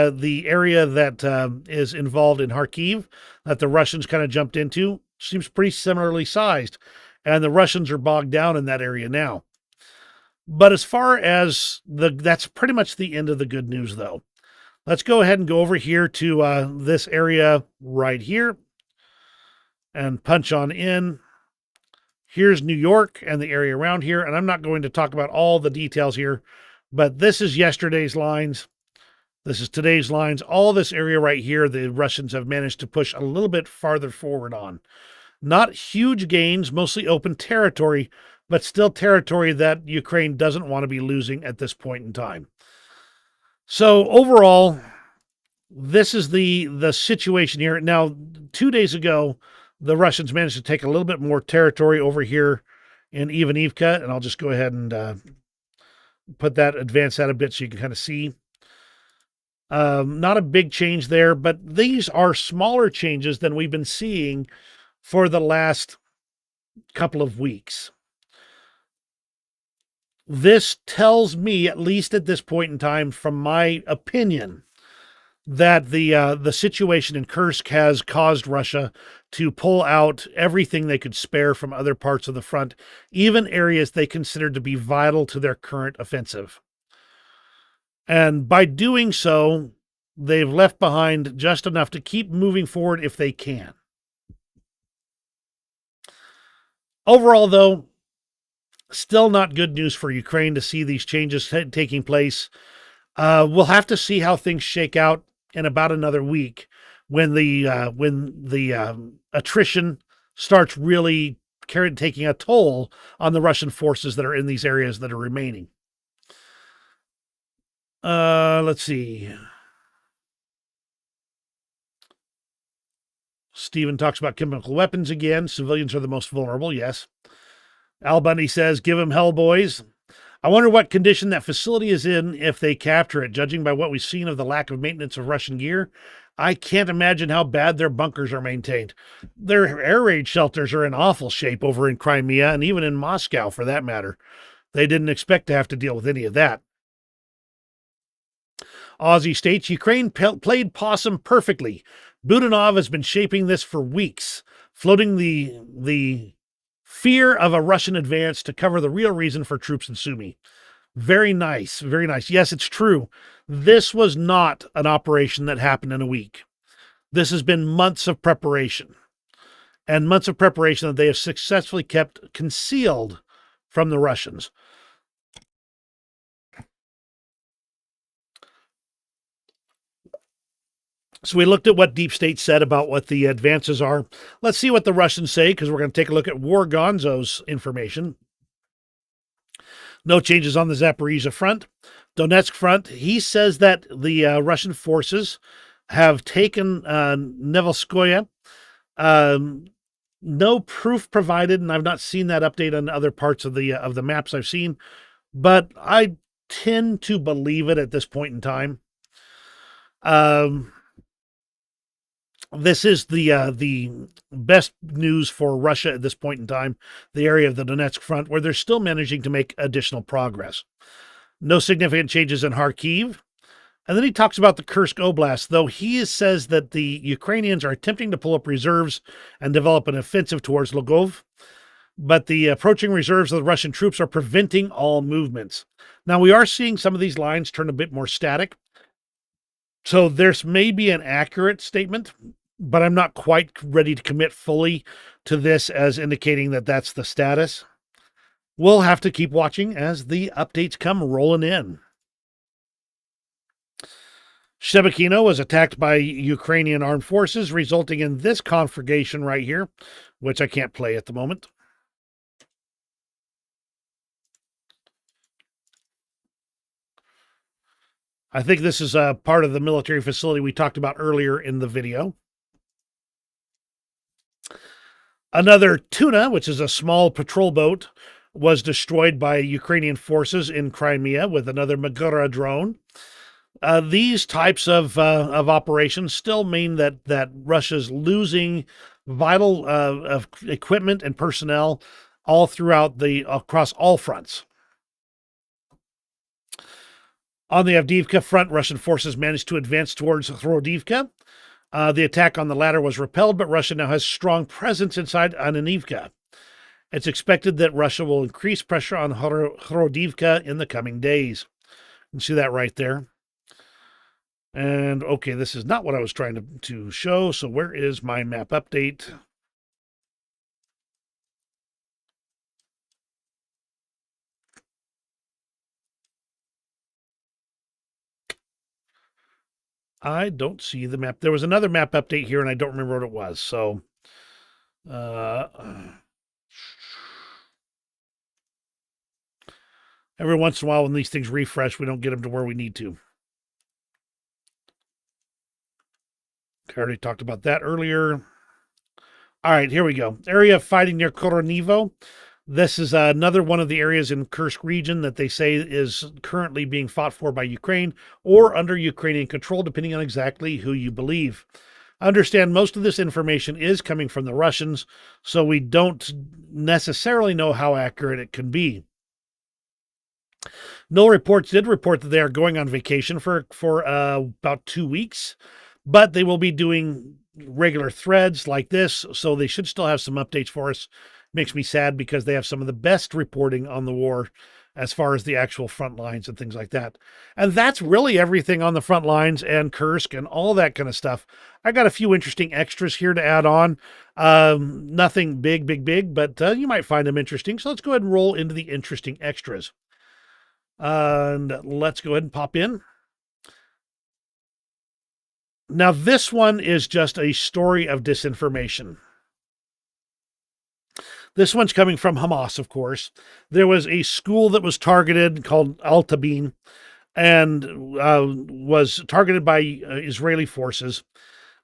area that is involved in Kharkiv that the Russians kind of jumped into. Seems pretty similarly sized, and the Russians are bogged down in that area now. But as far as that's pretty much the end of the good news, though. Let's go ahead and go over here to this area right here and punch on in. Here's New York and the area around here, and I'm not going to talk about all the details here, but this is yesterday's lines. This is today's lines. All this area right here, the Russians have managed to push a little bit farther forward on. Not huge gains, mostly open territory, but still territory that Ukraine doesn't want to be losing at this point in time. So overall, this is the situation here. Now, 2 days ago, the Russians managed to take a little bit more territory over here in Ivanivka, and I'll just go ahead and advance that a bit so you can kind of see. Not a big change there, but these are smaller changes than we've been seeing for the last couple of weeks. This tells me, at least at this point in time, from my opinion, that the situation in Kursk has caused Russia to pull out everything they could spare from other parts of the front, even areas they considered to be vital to their current offensive. And by doing so, they've left behind just enough to keep moving forward if they can. Overall, though, still not good news for Ukraine to see these changes taking place. We'll have to see how things shake out in about another week when the attrition starts really taking a toll on the Russian forces that are in these areas that are remaining. Let's see. Stephen talks about chemical weapons again. Civilians are the most vulnerable. Yes. Al Bundy says, give them hell, boys. I wonder what condition that facility is in if they capture it. Judging by what we've seen of the lack of maintenance of Russian gear, I can't imagine how bad their bunkers are maintained. Their air raid shelters are in awful shape over in Crimea and even in Moscow, for that matter. They didn't expect to have to deal with any of that. Aussie states, Ukraine played possum perfectly. Budanov has been shaping this for weeks, floating the fear of a Russian advance to cover the real reason for troops in Sumy. Very nice. Very nice. Yes, it's true. This was not an operation that happened in a week. This has been months of preparation and months of preparation that they have successfully kept concealed from the Russians. So we looked at what Deep State said about what the advances are. Let's see what the Russians say, because we're going to take a look at War Gonzo's information. No changes on the Zaporizhia front. Donetsk front, he says that the Russian forces have taken Nevelskoye. No proof provided, and I've not seen that update on other parts of the maps I've seen, but I tend to believe it at this point in time. This is the best news for Russia at this point in time, the area of the Donetsk front, where they're still managing to make additional progress. No significant changes in Kharkiv. And then he talks about the Kursk Oblast, though he says that the Ukrainians are attempting to pull up reserves and develop an offensive towards Lvov, but the approaching reserves of the Russian troops are preventing all movements. Now, we are seeing some of these lines turn a bit more static, so there's maybe an accurate statement, but I'm not quite ready to commit fully to this as indicating that that's the status. We'll have to keep watching as the updates come rolling in. Shebekino was attacked by Ukrainian armed forces, resulting in this conflagration right here, which I can't play at the moment. I think this is a part of the military facility we talked about earlier in the video. Another tuna, which is a small patrol boat, was destroyed by Ukrainian forces in Crimea with another Magura drone. These types of operations still mean that Russia's losing vital of equipment and personnel all throughout across all fronts. On the Avdiivka front, Russian forces managed to advance towards Horodivka. The attack on the latter was repelled, but Russia now has strong presence inside Ananivka. It's expected that Russia will increase pressure on Horodivka in the coming days. You can see that right there. And okay, this is not what I was trying to show. So where is my map update? I don't see the map. There was another map update here, and I don't remember what it was. So, every once in a while, when these things refresh, we don't get them to where we need to. I already talked about that earlier. All right, here we go. Area of fighting near Koronivo. This is another one of the areas in Kursk region that they say is currently being fought for by Ukraine or under Ukrainian control, depending on exactly who you believe. Understand most of this information is coming from the Russians, so we don't necessarily know how accurate it can be. Null Reports did report that they are going on vacation for about 2 weeks, but they will be doing regular threads like this, so they should still have some updates for us. Makes me sad because they have some of the best reporting on the war as far as the actual front lines and things like that. And that's really everything on the front lines and Kursk and all that kind of stuff. I got a few interesting extras here to add on. Nothing big, but you might find them interesting. So let's go ahead and roll into the interesting extras. And let's go ahead and pop in. Now, this one is just a story of disinformation. This one's coming from Hamas, of course. There was a school that was targeted called Al-Tabin and was targeted by Israeli forces.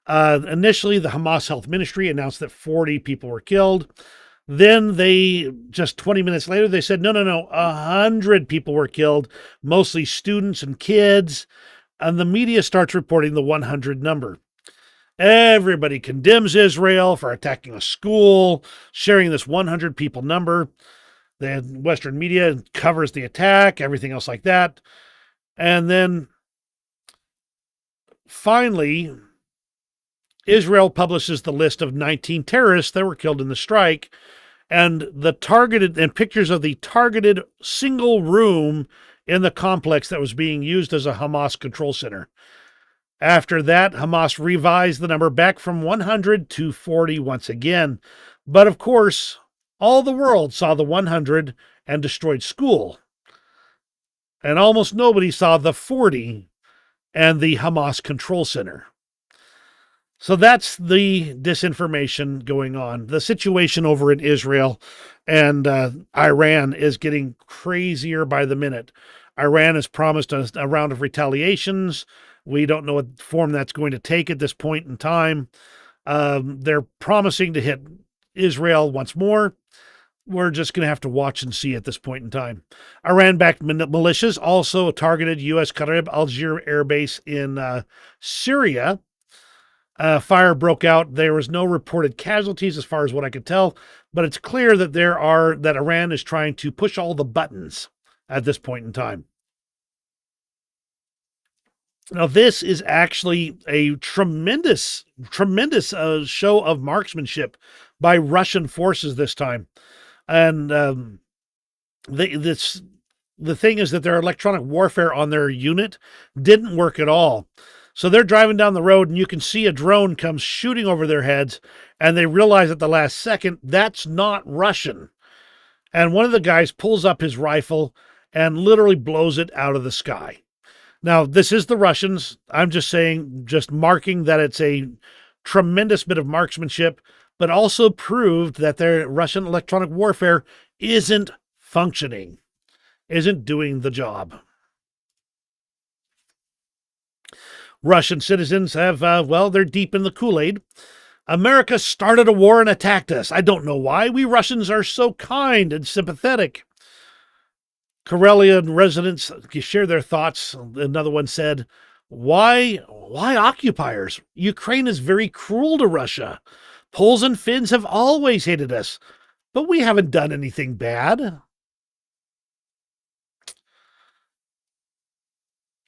Initially, the Hamas Health Ministry announced that 40 people were killed. Then they, just 20 minutes later, they said, no, 100 people were killed, mostly students and kids. And the media starts reporting the 100 number. Everybody condemns Israel for attacking a school, sharing this 100 people number. The Western media covers the attack, everything else like that. And then finally, Israel publishes the list of 19 terrorists that were killed in the strike, and pictures of the targeted single room in the complex that was being used as a Hamas control center. After that, Hamas revised the number back from 100 to 40 once again. But of course, all the world saw the 100 and destroyed school. And almost nobody saw the 40 and the Hamas control center. So that's the disinformation going on. The situation over in Israel and Iran is getting crazier by the minute. Iran has promised a round of retaliations. We don't know what form that's going to take at this point in time. They're promising to hit Israel once more. We're just going to have to watch and see at this point in time. Iran-backed militias also targeted U.S. Karib Algier Air Base in Syria. Fire broke out. There was no reported casualties as far as what I could tell, but it's clear that that Iran is trying to push all the buttons at this point in time. Now, this is actually a tremendous show of marksmanship by Russian forces this time. And the thing is that their electronic warfare on their unit didn't work at all. So they're driving down the road and you can see a drone comes shooting over their heads, and they realize at the last second that's not Russian. And one of the guys pulls up his rifle and literally blows it out of the sky. Now, this is the Russians. I'm just saying, just marking that it's a tremendous bit of marksmanship, but also proved that their Russian electronic warfare isn't functioning, isn't doing the job. Russian citizens have, they're deep in the Kool-Aid. America started a war and attacked us. I don't know why. We Russians are so kind and sympathetic. Karelian residents share their thoughts. Another one said, why occupiers? Ukraine is very cruel to Russia. Poles and Finns have always hated us, but we haven't done anything bad.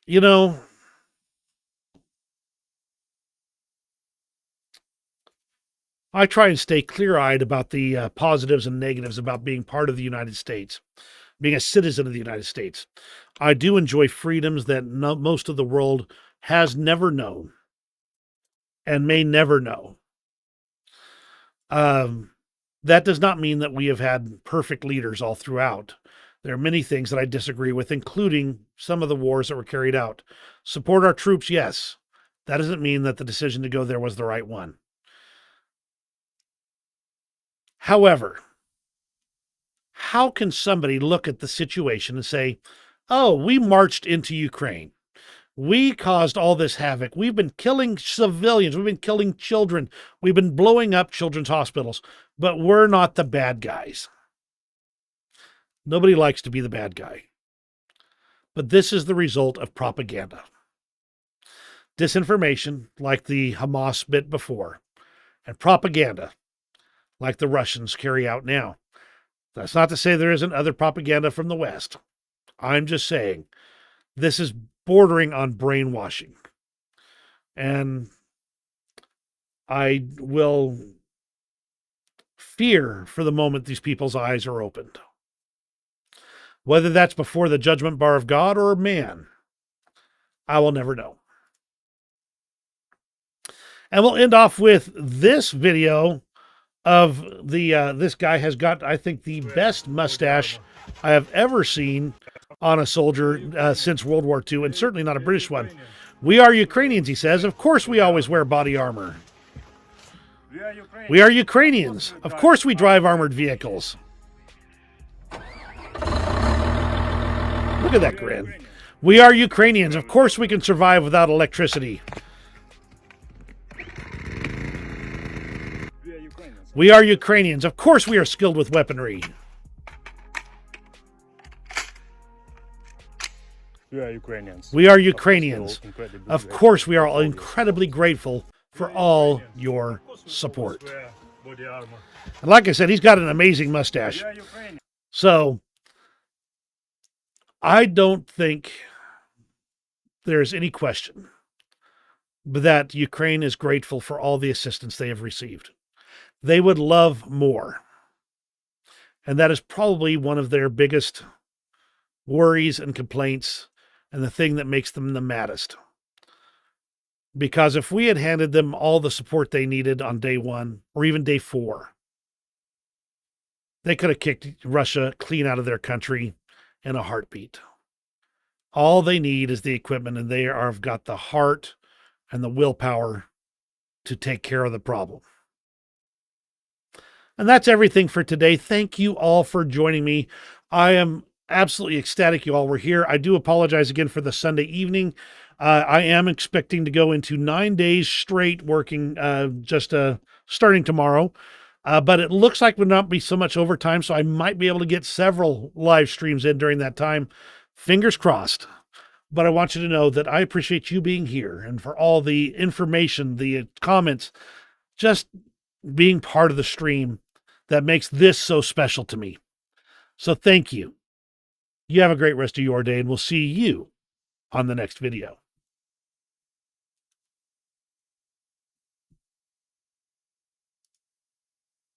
You know, I try and stay clear-eyed about the positives and negatives about being part of the United States, being a citizen of the United States. I do enjoy freedoms that most of the world has never known and may never know. That does not mean that we have had perfect leaders all throughout. There are many things that I disagree with, including some of the wars that were carried out. Support our troops, yes. That doesn't mean that the decision to go there was the right one. However, how can somebody look at the situation and say, oh, we marched into Ukraine. We caused all this havoc. We've been killing civilians. We've been killing children. We've been blowing up children's hospitals, but we're not the bad guys. Nobody likes to be the bad guy. But this is the result of propaganda. Disinformation, like the Hamas bit before, and propaganda, like the Russians carry out now. That's not to say there isn't other propaganda from the West. I'm just saying this is bordering on brainwashing. And I will fear for the moment these people's eyes are opened. Whether that's before the judgment bar of God or man, I will never know. And we'll end off with this video of this guy has got, I think, the best mustache I have ever seen on a soldier since World War II, and certainly not a British one. We are Ukrainians, he says. Of course we always wear body armor. We are Ukrainians. Of course we drive armored vehicles. Look at that grin. We are Ukrainians. Of course we can survive without electricity. We are Ukrainians. Of course we are skilled with weaponry. We are Ukrainians. We are Ukrainians. Of course we are all incredibly grateful for all your support. And like I said, he's got an amazing mustache. So I don't think there's any question that Ukraine is grateful for all the assistance they have received. They would love more. And that is probably one of their biggest worries and complaints and the thing that makes them the maddest. Because if we had handed them all the support they needed on day 1 or even day 4, they could have kicked Russia clean out of their country in a heartbeat. All they need is the equipment, and have got the heart and the willpower to take care of the problem. And that's everything for today. Thank you all for joining me. I am absolutely ecstatic you all were here. I do apologize again for the Sunday evening. I am expecting to go into 9 days straight working, starting tomorrow. But it looks like would not be so much overtime, so I might be able to get several live streams in during that time. Fingers crossed. But I want you to know that I appreciate you being here and for all the information, the comments, just being part of the stream that makes this so special to me. So thank you. You have a great rest of your day, and we'll see you on the next video.